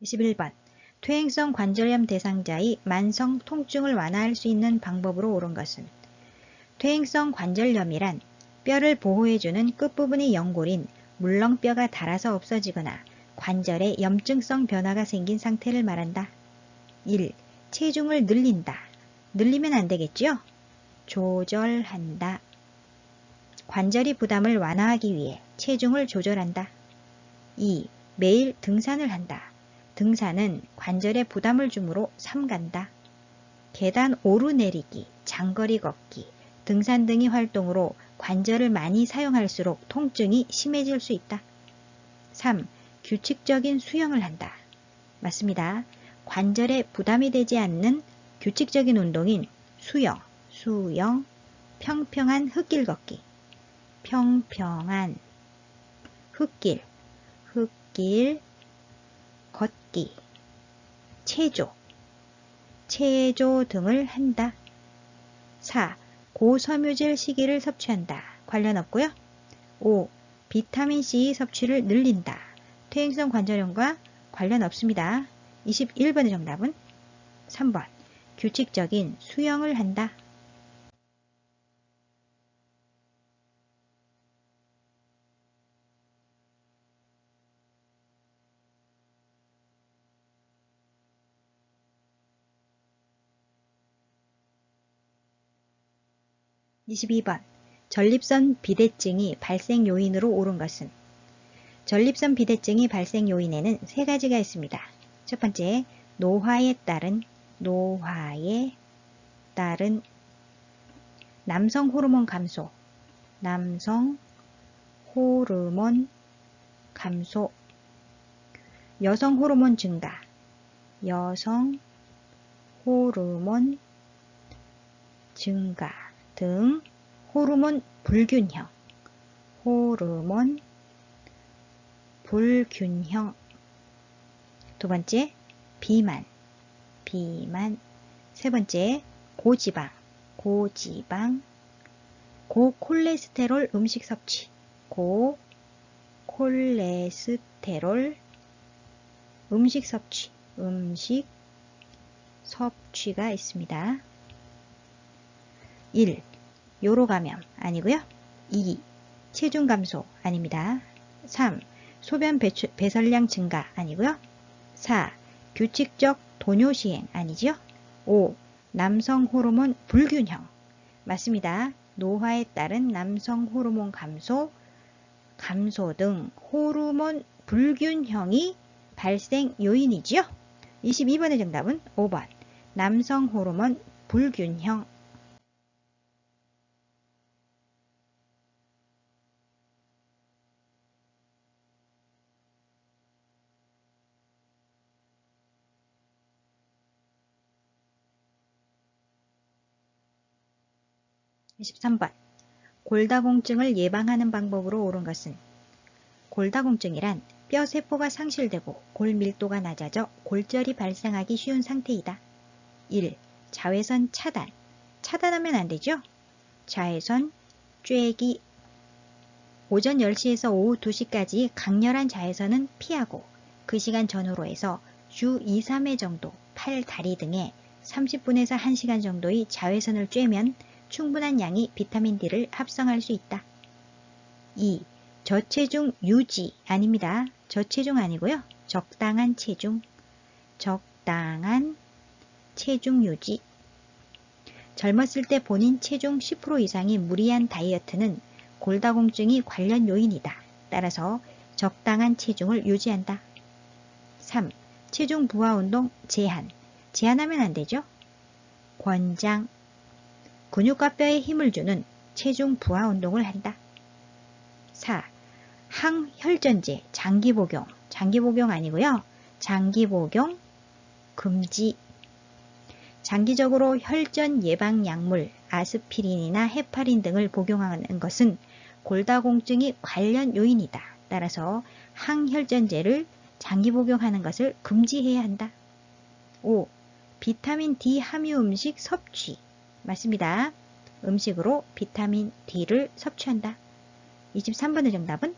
21번. 퇴행성 관절염 대상자의 만성 통증을 완화할 수 있는 방법으로 옳은 것은 퇴행성 관절염이란 뼈를 보호해주는 끝부분이 연골인 물렁뼈가 닳아서 없어지거나 관절에 염증성 변화가 생긴 상태를 말한다. 1. 체중을 늘린다. 늘리면 안 되겠죠? 조절한다. 관절이 부담을 완화하기 위해 체중을 조절한다. 2. 매일 등산을 한다. 등산은 관절에 부담을 주므로 삼간다. 계단 오르내리기, 장거리 걷기, 등산 등의 활동으로 관절을 많이 사용할수록 통증이 심해질 수 있다. 3. 규칙적인 수영을 한다. 맞습니다. 관절에 부담이 되지 않는 규칙적인 운동인 수영, 평평한 흙길 걷기, 평평한 흙길, 걷기, 체조 등을 한다. 4. 고섬유질 식이를 섭취한다. 관련 없고요. 5. 비타민C 섭취를 늘린다. 퇴행성 관절염과 관련 없습니다. 21번의 정답은 3번. 규칙적인 수영을 한다. 22번. 전립선 비대증이 발생 요인으로 오른 것은? 전립선 비대증이 발생 요인에는 세 가지가 있습니다. 첫 번째, 노화에 따른 남성 호르몬 감소, 여성 호르몬 증가, 등 호르몬 불균형, 두 번째, 비만, 세 번째, 고지방, 고콜레스테롤 음식 섭취, 음식 섭취가 있습니다. 1. 요로 감염 아니고요. 2. 체중 감소 아닙니다. 3. 소변 배설량 증가 아니고요. 4. 규칙적 도뇨 시행 아니지요. 5. 남성 호르몬 불균형 맞습니다. 노화에 따른 남성 호르몬 감소 등 호르몬 불균형이 발생 요인이지요. 22번의 정답은 5번 남성 호르몬 불균형. 23번 골다공증을 예방하는 방법으로 옳은 것은? 골다공증이란 뼈 세포가 상실되고 골 밀도가 낮아져 골절이 발생하기 쉬운 상태이다. 1. 자외선 차단하면 안 되죠? 자외선 쬐기 오전 10시에서 오후 2시까지 강렬한 자외선은 피하고 그 시간 전후로 해서 주 2, 3회 정도 팔, 다리 등에 30분에서 1시간 정도의 자외선을 쬐면 충분한 양의 비타민 D를 합성할 수 있다. 2. 저체중 유지 아닙니다. 저체중 아니고요. 적당한 체중 유지. 젊었을 때 본인 체중 10% 이상의 무리한 다이어트는 골다공증이 관련 요인이다. 따라서 적당한 체중을 유지한다. 3. 체중 부하 운동 제한하면 안 되죠. 권장 근육과 뼈에 힘을 주는 체중 부하 운동을 한다. 4. 항혈전제 장기 복용 아니고요. 장기 복용 금지. 장기적으로 혈전 예방 약물 아스피린이나 헤파린 등을 복용하는 것은 골다공증이 관련 요인이다. 따라서 항혈전제를 장기 복용하는 것을 금지해야 한다. 5. 비타민 D 함유 음식 섭취 맞습니다. 음식으로 비타민 D를 섭취한다. 23번의 정답은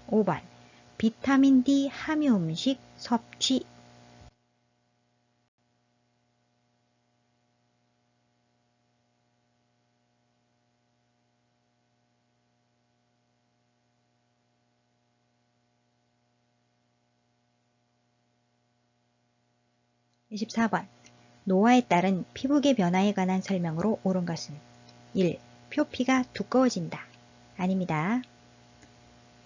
5번 비타민 D 함유 음식 섭취. 24번 노화에 따른 피부계 변화에 관한 설명으로 옳은 것은? 1. 표피가 두꺼워진다. 아닙니다.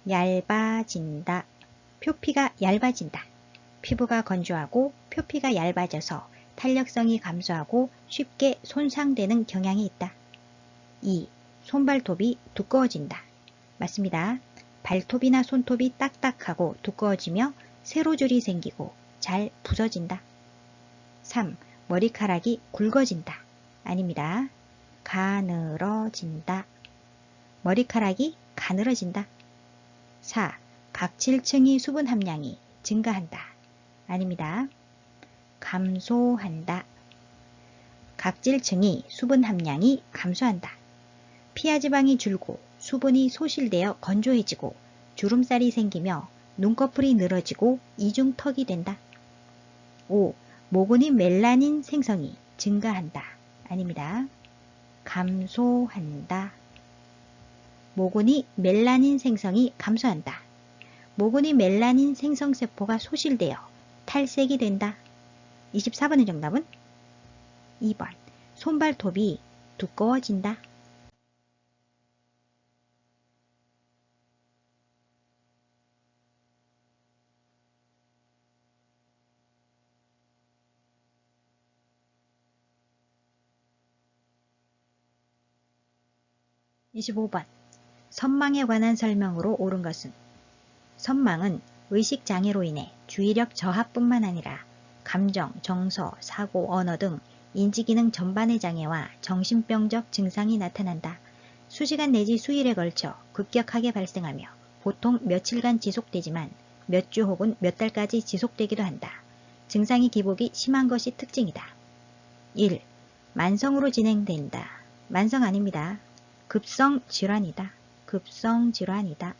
얇아진다. 표피가 얇아진다. 피부가 건조하고 표피가 얇아져서 탄력성이 감소하고 쉽게 손상되는 경향이 있다. 2. 손발톱이 두꺼워진다. 맞습니다. 발톱이나 손톱이 딱딱하고 두꺼워지며 세로줄이 생기고 잘 부서진다. 3. 머리카락이 굵어진다. 아닙니다. 가늘어진다. 머리카락이 가늘어진다. 4. 각질층의 수분 함량이 증가한다. 아닙니다. 감소한다. 각질층의 수분 함량이 감소한다. 피하지방이 줄고 수분이 소실되어 건조해지고 주름살이 생기며 눈꺼풀이 늘어지고 이중턱이 된다. 5. 모근의 멜라닌 생성이 증가한다. 아닙니다. 감소한다. 모근의 멜라닌 생성이 감소한다. 모근의 멜라닌 생성세포가 소실되어 탈색이 된다. 24번의 정답은 2번 손발톱이 두꺼워진다. 25번. 선망에 관한 설명으로 옳은 것은? 선망은 의식장애로 인해 주의력 저하뿐만 아니라 감정, 정서, 사고, 언어 등 인지기능 전반의 장애와 정신병적 증상이 나타난다. 수시간 내지 수일에 걸쳐 급격하게 발생하며 보통 며칠간 지속되지만 몇 주 혹은 몇 달까지 지속되기도 한다. 증상이 기복이 심한 것이 특징이다. 1. 만성으로 진행된다. 만성 아닙니다. 급성 질환이다. 급성 질환이다.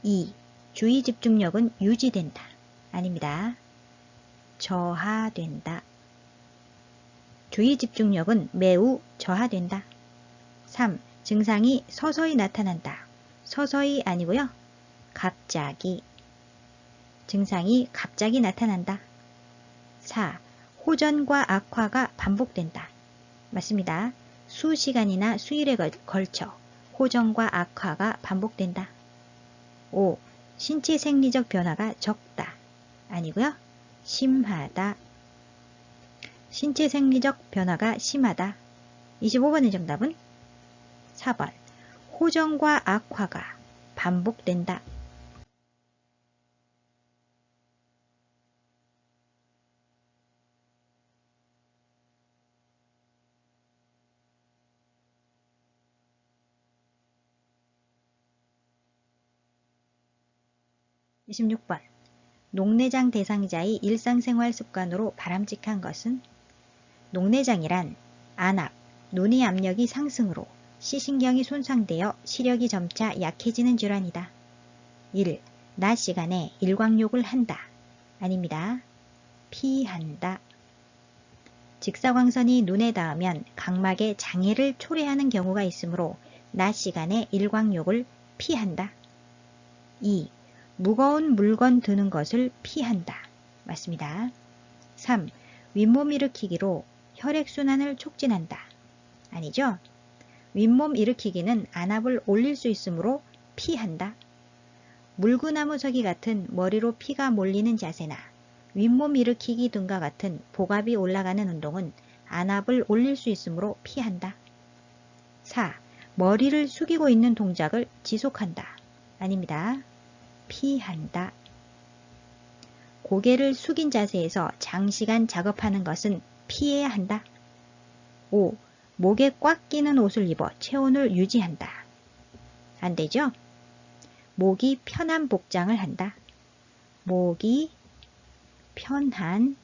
2. 주의 집중력은 유지된다. 아닙니다. 저하된다. 주의 집중력은 매우 저하된다. 3. 증상이 서서히 나타난다. 서서히 아니고요. 갑자기. 증상이 갑자기 나타난다. 4. 호전과 악화가 반복된다. 맞습니다. 수시간이나 수일에 걸쳐 호전과 악화가 반복된다. 5. 신체 생리적 변화가 적다. 아니고요. 심하다. 신체 생리적 변화가 심하다. 25번의 정답은 4번. 호전과 악화가 반복된다. 26번. 녹내장 대상자의 일상생활 습관으로 바람직한 것은? 녹내장이란 안압, 눈의 압력이 상승으로 시신경이 손상되어 시력이 점차 약해지는 질환이다. 1. 낮 시간에 일광욕을 한다. 아닙니다. 피한다. 직사광선이 눈에 닿으면 각막에 장애를 초래하는 경우가 있으므로 낮 시간에 일광욕을 피한다. 2. 무거운 물건 드는 것을 피한다. 맞습니다. 3. 윗몸 일으키기로 혈액순환을 촉진한다. 아니죠? 윗몸 일으키기는 안압을 올릴 수 있으므로 피한다. 물구나무 서기 같은 머리로 피가 몰리는 자세나 윗몸 일으키기 등과 같은 복압이 올라가는 운동은 안압을 올릴 수 있으므로 피한다. 4. 머리를 숙이고 있는 동작을 지속한다. 아닙니다. 피한다. 고개를 숙인 자세에서 장시간 작업하는 것은 피해야 한다. 5. 목에 꽉 끼는 옷을 입어 체온을 유지한다. 안 되죠? 목이 편한 복장을 한다. 목이 편한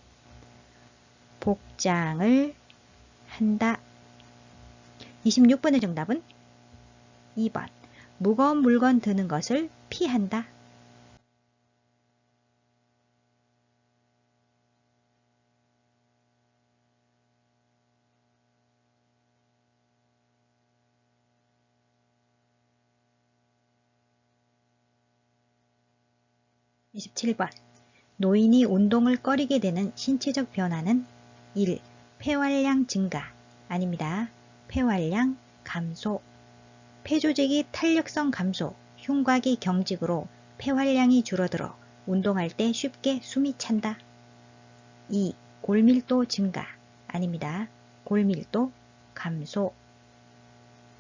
복장을 한다. 26번의 정답은 2번. 무거운 물건 드는 것을 피한다. 27번. 노인이 운동을 꺼리게 되는 신체적 변화는? 1. 폐활량 증가. 아닙니다. 폐활량 감소. 폐조직이 탄력성 감소, 흉곽이 경직으로 폐활량이 줄어들어 운동할 때 쉽게 숨이 찬다. 2. 골밀도 증가. 아닙니다. 골밀도 감소.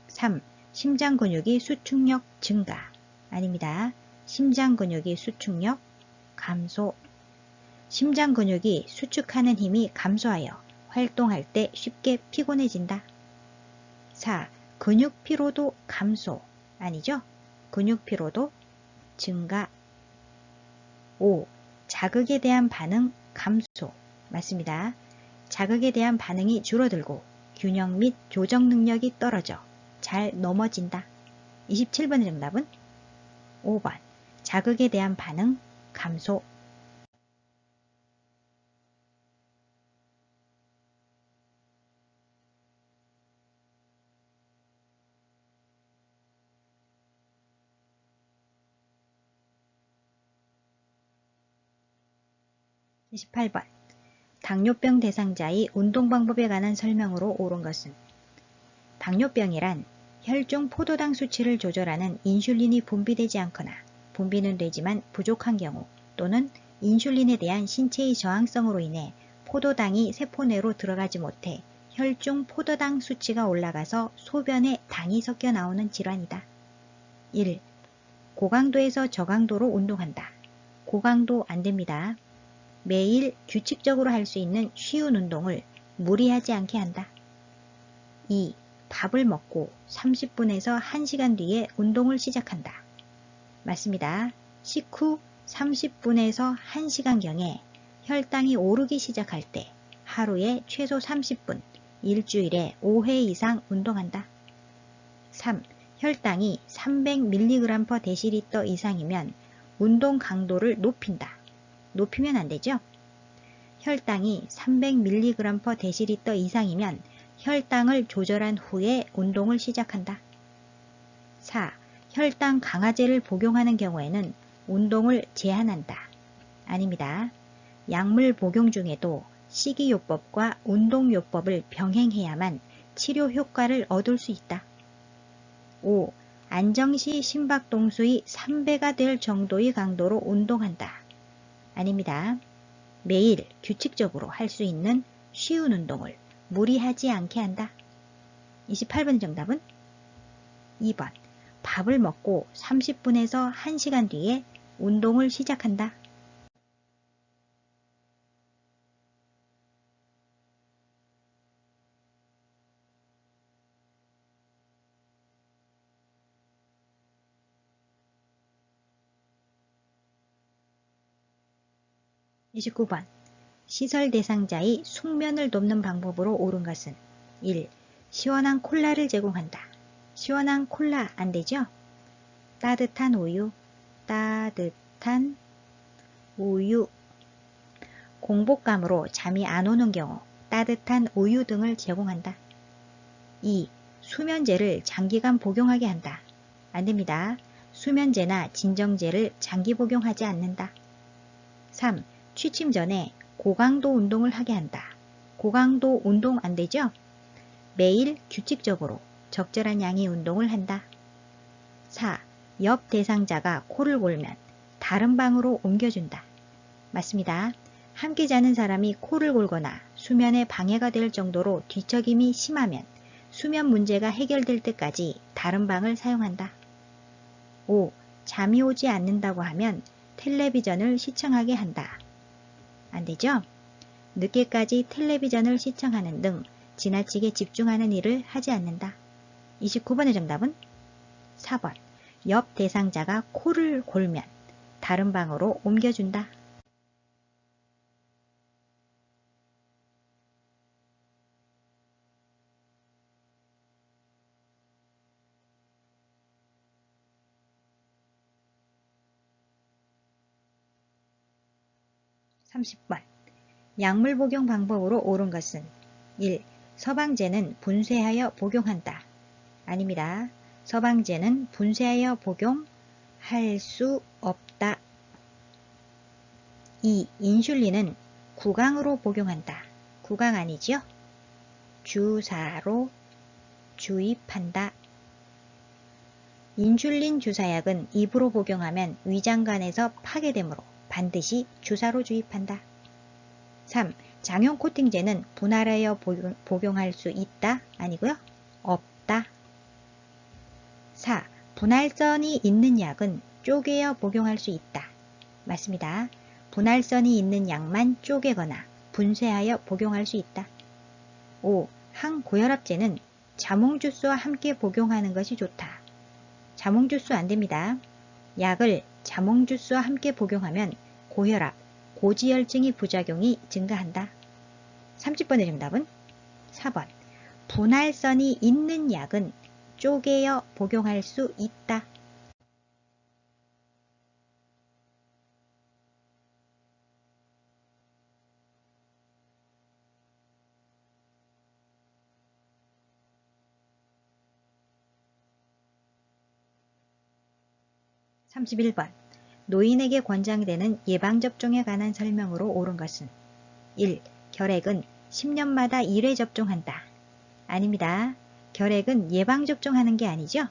3. 심장 근육이 수축력 증가. 아닙니다. 심장 근육이 수축력 감소. 심장 근육이 수축하는 힘이 감소하여 활동할 때 쉽게 피곤해진다. 4. 근육 피로도 감소. 아니죠? 근육 피로도 증가. 5. 자극에 대한 반응 감소. 맞습니다. 자극에 대한 반응이 줄어들고 균형 및 조정 능력이 떨어져 잘 넘어진다. 27번의 정답은 5번. 자극에 대한 반응 감소. 28번. 당뇨병 대상자의 운동 방법에 관한 설명으로 옳은 것은? 당뇨병이란 혈중 포도당 수치를 조절하는 인슐린이 분비되지 않거나 분비는 되지만 부족한 경우 또는 인슐린에 대한 신체의 저항성으로 인해 포도당이 세포 내로 들어가지 못해 혈중 포도당 수치가 올라가서 소변에 당이 섞여 나오는 질환이다. 1. 고강도에서 저강도로 운동한다. 고강도 안됩니다. 매일 규칙적으로 할 수 있는 쉬운 운동을 무리하지 않게 한다. 2. 밥을 먹고 30분에서 1시간 뒤에 운동을 시작한다. 맞습니다. 식후 30분에서 1시간경에 혈당이 오르기 시작할 때 하루에 최소 30분, 일주일에 5회 이상 운동한다. 3. 혈당이 300mg/dL 이상이면 운동 강도를 높인다. 높이면 안 되죠? 혈당이 300mg/dL 이상이면 혈당을 조절한 후에 운동을 시작한다. 4. 혈당 강화제를 복용하는 경우에는 운동을 제한한다. 아닙니다. 약물 복용 중에도 식이요법과 운동요법을 병행해야만 치료 효과를 얻을 수 있다. 5. 안정시 심박동수의 3배가 될 정도의 강도로 운동한다. 아닙니다. 매일 규칙적으로 할 수 있는 쉬운 운동을 무리하지 않게 한다. 28번 정답은 2번. 밥을 먹고 30분에서 1시간 뒤에 운동을 시작한다. 29번. 시설 대상자의 숙면을 돕는 방법으로 옳은 것은 1. 시원한 콜라를 제공한다. 시원한 콜라 안 되죠? 따뜻한 우유, 따뜻한 우유. 공복감으로 잠이 안 오는 경우 따뜻한 우유 등을 제공한다. 2. 수면제를 장기간 복용하게 한다. 안 됩니다. 수면제나 진정제를 장기 복용하지 않는다. 3. 취침 전에 고강도 운동을 하게 한다. 고강도 운동 안 되죠? 매일 규칙적으로 적절한 양의 운동을 한다. 4. 옆 대상자가 코를 골면 다른 방으로 옮겨준다. 맞습니다. 함께 자는 사람이 코를 골거나 수면에 방해가 될 정도로 뒤척임이 심하면 수면 문제가 해결될 때까지 다른 방을 사용한다. 5. 잠이 오지 않는다고 하면 텔레비전을 시청하게 한다. 안 되죠? 늦게까지 텔레비전을 시청하는 등 지나치게 집중하는 일을 하지 않는다. 29번의 정답은 4번. 옆 대상자가 코를 골면 다른 방으로 옮겨준다. 30번. 약물 복용 방법으로 옳은 것은 1. 서방제는 분쇄하여 복용한다. 아닙니다. 서방제는 분쇄하여 복용할 수 없다. 2. 인슐린은 구강으로 복용한다. 구강 아니죠? 주사로 주입한다. 인슐린 주사약은 입으로 복용하면 위장관에서 파괴되므로 반드시 주사로 주입한다. 3. 장용 코팅제는 분할하여 복용할 수 있다? 아니고요. 없다. 4. 분할선이 있는 약은 쪼개어 복용할 수 있다. 맞습니다. 분할선이 있는 약만 쪼개거나 분쇄하여 복용할 수 있다. 5. 항고혈압제는 자몽주스와 함께 복용하는 것이 좋다. 자몽주스 안됩니다. 약을 자몽주스와 함께 복용하면 고혈압, 고지혈증의 부작용이 증가한다. 30번의 정답은 4번. 분할선이 있는 약은 쪼개어 복용할 수 있다. 31번. 노인에게 권장되는 예방접종에 관한 설명으로 옳은 것은 1. 결핵은 10년마다 1회 접종한다. 아닙니다. 결핵은 예방접종하는 게 아니죠.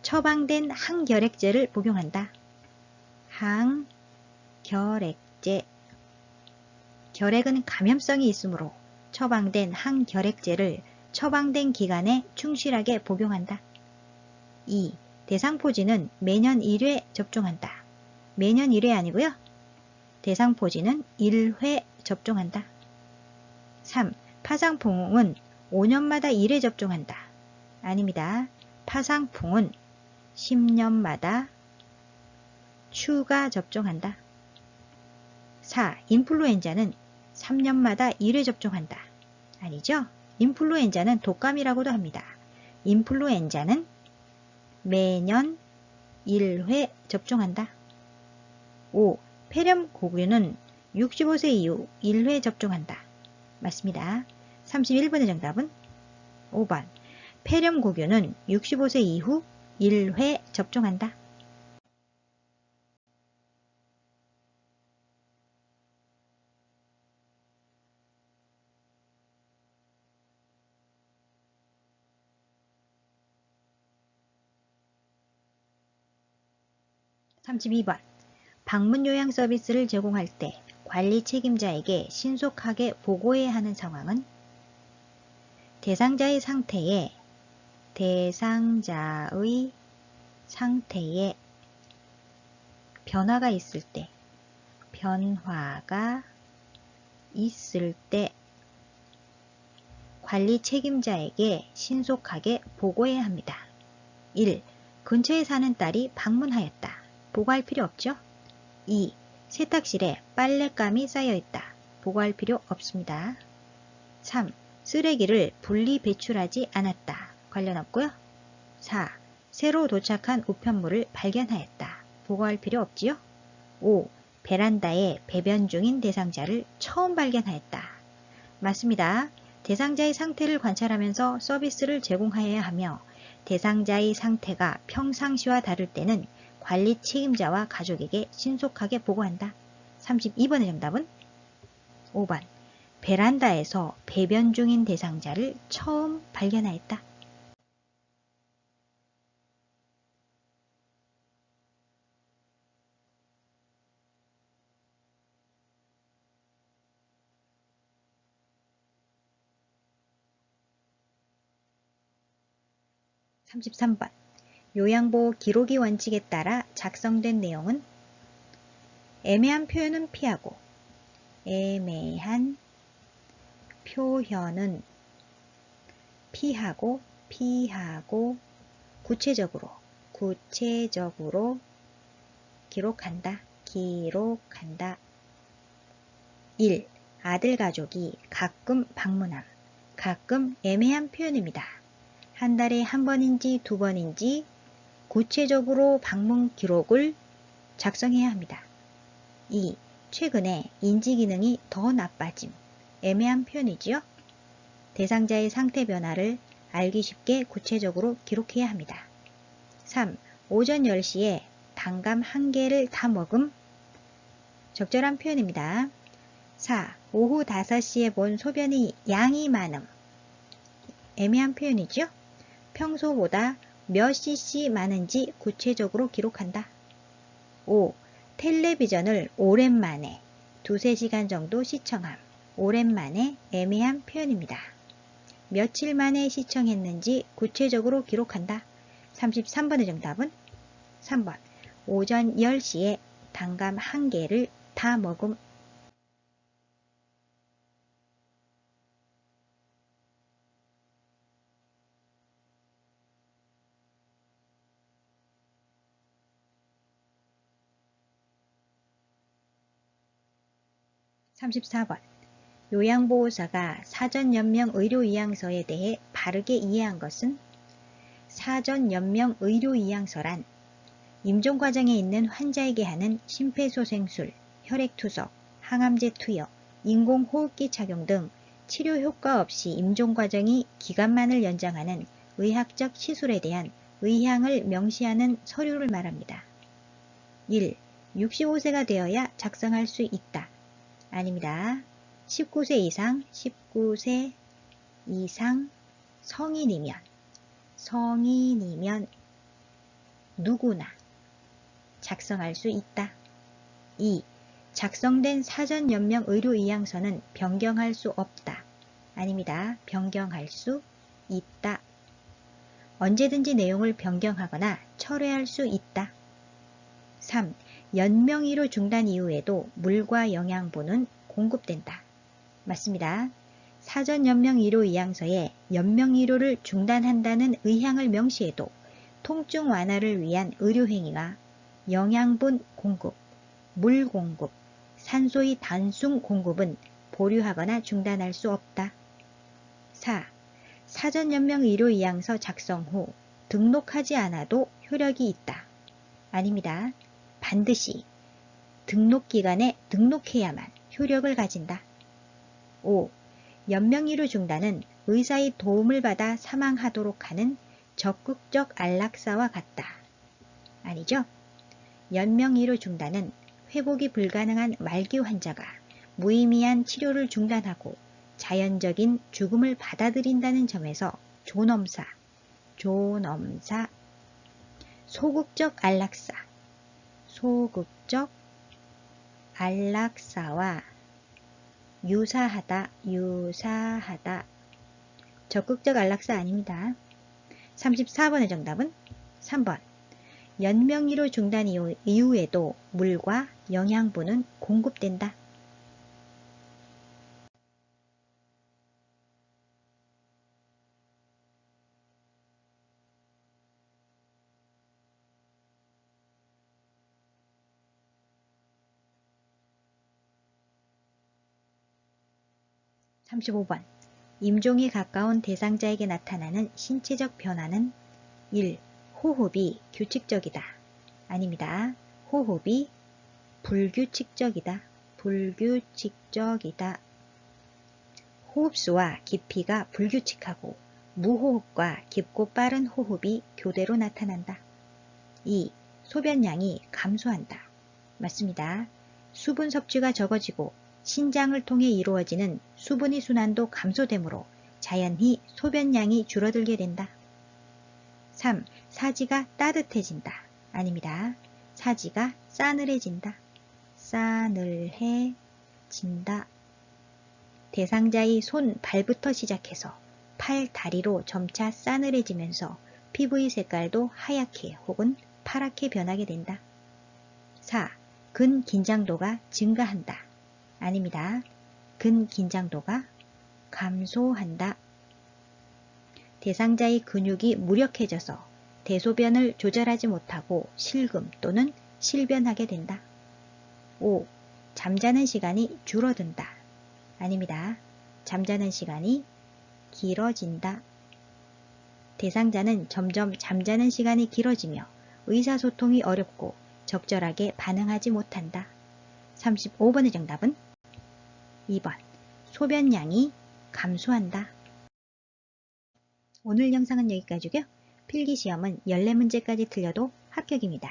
처방된 항결핵제를 복용한다. 항결핵제. 결핵은 감염성이 있으므로 처방된 항결핵제를 처방된 기간에 충실하게 복용한다. 2. 대상포진은 매년 1회 접종한다. 매년 1회 아니고요. 대상포진은 1회 접종한다. 3. 파상풍은 5년마다 1회 접종한다. 아닙니다. 파상풍은 10년마다 추가 접종한다. 4. 인플루엔자는 3년마다 1회 접종한다. 아니죠? 인플루엔자는 독감이라고도 합니다. 인플루엔자는 매년 1회 접종한다. 5. 폐렴고균은 65세 이후 1회 접종한다. 맞습니다. 31번의 정답은 5번. 폐렴고균은 65세 이후 1회 접종한다. (32번) 방문 요양 서비스를 제공할 때 관리 책임자에게 신속하게 보고해야 하는 상황은 대상자의 상태에 변화가 있을 때 관리 책임자에게 신속하게 보고해야 합니다. 1. 근처에 사는 딸이 방문하였다. 보고할 필요 없죠? 2. 세탁실에 빨랫감이 쌓여있다. 보고할 필요 없습니다. 3. 쓰레기를 분리 배출하지 않았다. 관련 없고요. 4. 새로 도착한 우편물을 발견하였다. 보고할 필요 없지요? 5. 베란다에 배변 중인 대상자를 처음 발견하였다. 맞습니다. 대상자의 상태를 관찰하면서 서비스를 제공하여야 하며 대상자의 상태가 평상시와 다를 때는 관리 책임자와 가족에게 신속하게 보고한다. 32번의 정답은 5번. 베란다에서 배변 중인 대상자를 처음 발견하였다. (33번) 요양보호 기록이 원칙에 따라 작성된 내용은 애매한 표현은 피하고 구체적으로 기록한다. 1. 아들 가족이 가끔 방문함. 가끔 애매한 표현입니다. 한 달에 한 번인지 두 번인지 구체적으로 방문 기록을 작성해야 합니다. 2. 최근에 인지 기능이 더 나빠짐. 애매한 표현이지요. 대상자의 상태 변화를 알기 쉽게 구체적으로 기록해야 합니다. 3. 오전 10시에 단감 1개를 다 먹음. 적절한 표현입니다. 4. 오후 5시에 본 소변이 양이 많음. 애매한 표현이죠. 평소보다 몇 cc 많은지 구체적으로 기록한다. 5. 텔레비전을 오랜만에 2-3시간 정도 시청함. 오랜만에 애매한 표현입니다. 며칠 만에 시청했는지 구체적으로 기록한다. 33번의 정답은 3번. 오전 10시에 단감 1개를 다 먹음. (34번) 요양보호사가 사전연명 의료이양서에 대해 바르게 이해한 것은 사전연명 의료이양서란 임종과정에 있는 환자에게 하는 심폐소생술, 혈액투석, 항암제 투여, 인공호흡기 착용 등 치료 효과 없이 임종과정이 기간만을 연장하는 의학적 시술에 대한 의향을 명시하는 서류를 말합니다. 1. 65세가 되어야 작성할 수 있다. 아닙니다. 19세 이상 성인이면 누구나 작성할 수 있다. 2. 작성된 사전연명 의료이양서는 변경할 수 없다. 아닙니다. 변경할 수 있다. 언제든지 내용을 변경하거나 철회할 수 있다. 3. 연명의료 중단 이후에도 물과 영양분은 공급된다. 맞습니다. 사전 연명의료 의향서에 연명의료를 중단한다는 의향을 명시해도 통증 완화를 위한 의료행위가 영양분 공급, 물 공급, 산소의 단순 공급은 보류하거나 중단할 수 없다. 4. 사전 연명 의료 의향서 작성 후 등록하지 않아도 효력이 있다. 아닙니다. 반드시 등록기간에 등록해야만 효력을 가진다. 5. 연명의료 중단은 의사의 도움을 받아 사망하도록 하는 적극적 안락사와 같다. 아니죠? 연명의료 중단은 회복이 불가능한 말기 환자가 무의미한 치료를 중단하고 자연적인 죽음을 받아들인다는 점에서 존엄사, 소극적 안락사와 유사하다. 적극적 안락사 아닙니다. 34번의 정답은 3번. 연명의료 중단 이후에도 물과 영양분은 공급된다. (35번) 임종에 가까운 대상자에게 나타나는 신체적 변화는 1. 호흡이 규칙적이다. 아닙니다. 호흡이 불규칙적이다. 호흡수와 깊이가 불규칙하고 무호흡과 깊고 빠른 호흡이 교대로 나타난다. 2. 소변량이 감소한다. 맞습니다. 수분 섭취가 적어지고 신장을 통해 이루어지는 수분의 순환도 감소되므로 자연히 소변량이 줄어들게 된다. 3. 사지가 따뜻해진다. 아닙니다. 사지가 싸늘해진다. 대상자의 손, 발부터 시작해서 팔, 다리로 점차 싸늘해지면서 피부의 색깔도 하얗게 혹은 파랗게 변하게 된다. 4. 근긴장도가 증가한다. 아닙니다. 근긴장도가 감소한다. 대상자의 근육이 무력해져서 대소변을 조절하지 못하고 실금 또는 실변하게 된다. 5. 잠자는 시간이 줄어든다. 아닙니다. 잠자는 시간이 길어진다. 대상자는 점점 잠자는 시간이 길어지며 의사소통이 어렵고 적절하게 반응하지 못한다. 35번의 정답은 2번. 소변량이 감소한다. 오늘 영상은 여기까지고요. 필기시험은 14문제까지 틀려도 합격입니다.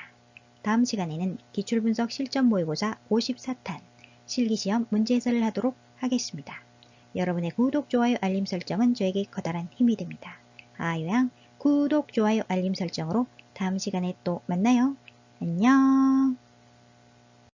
다음 시간에는 기출분석 실전 모의고사 54탄 실기시험 문제 해설을 하도록 하겠습니다. 여러분의 구독, 좋아요, 알림 설정은 저에게 커다란 힘이 됩니다. 아요양 구독, 좋아요, 알림 설정으로 다음 시간에 또 만나요. 안녕.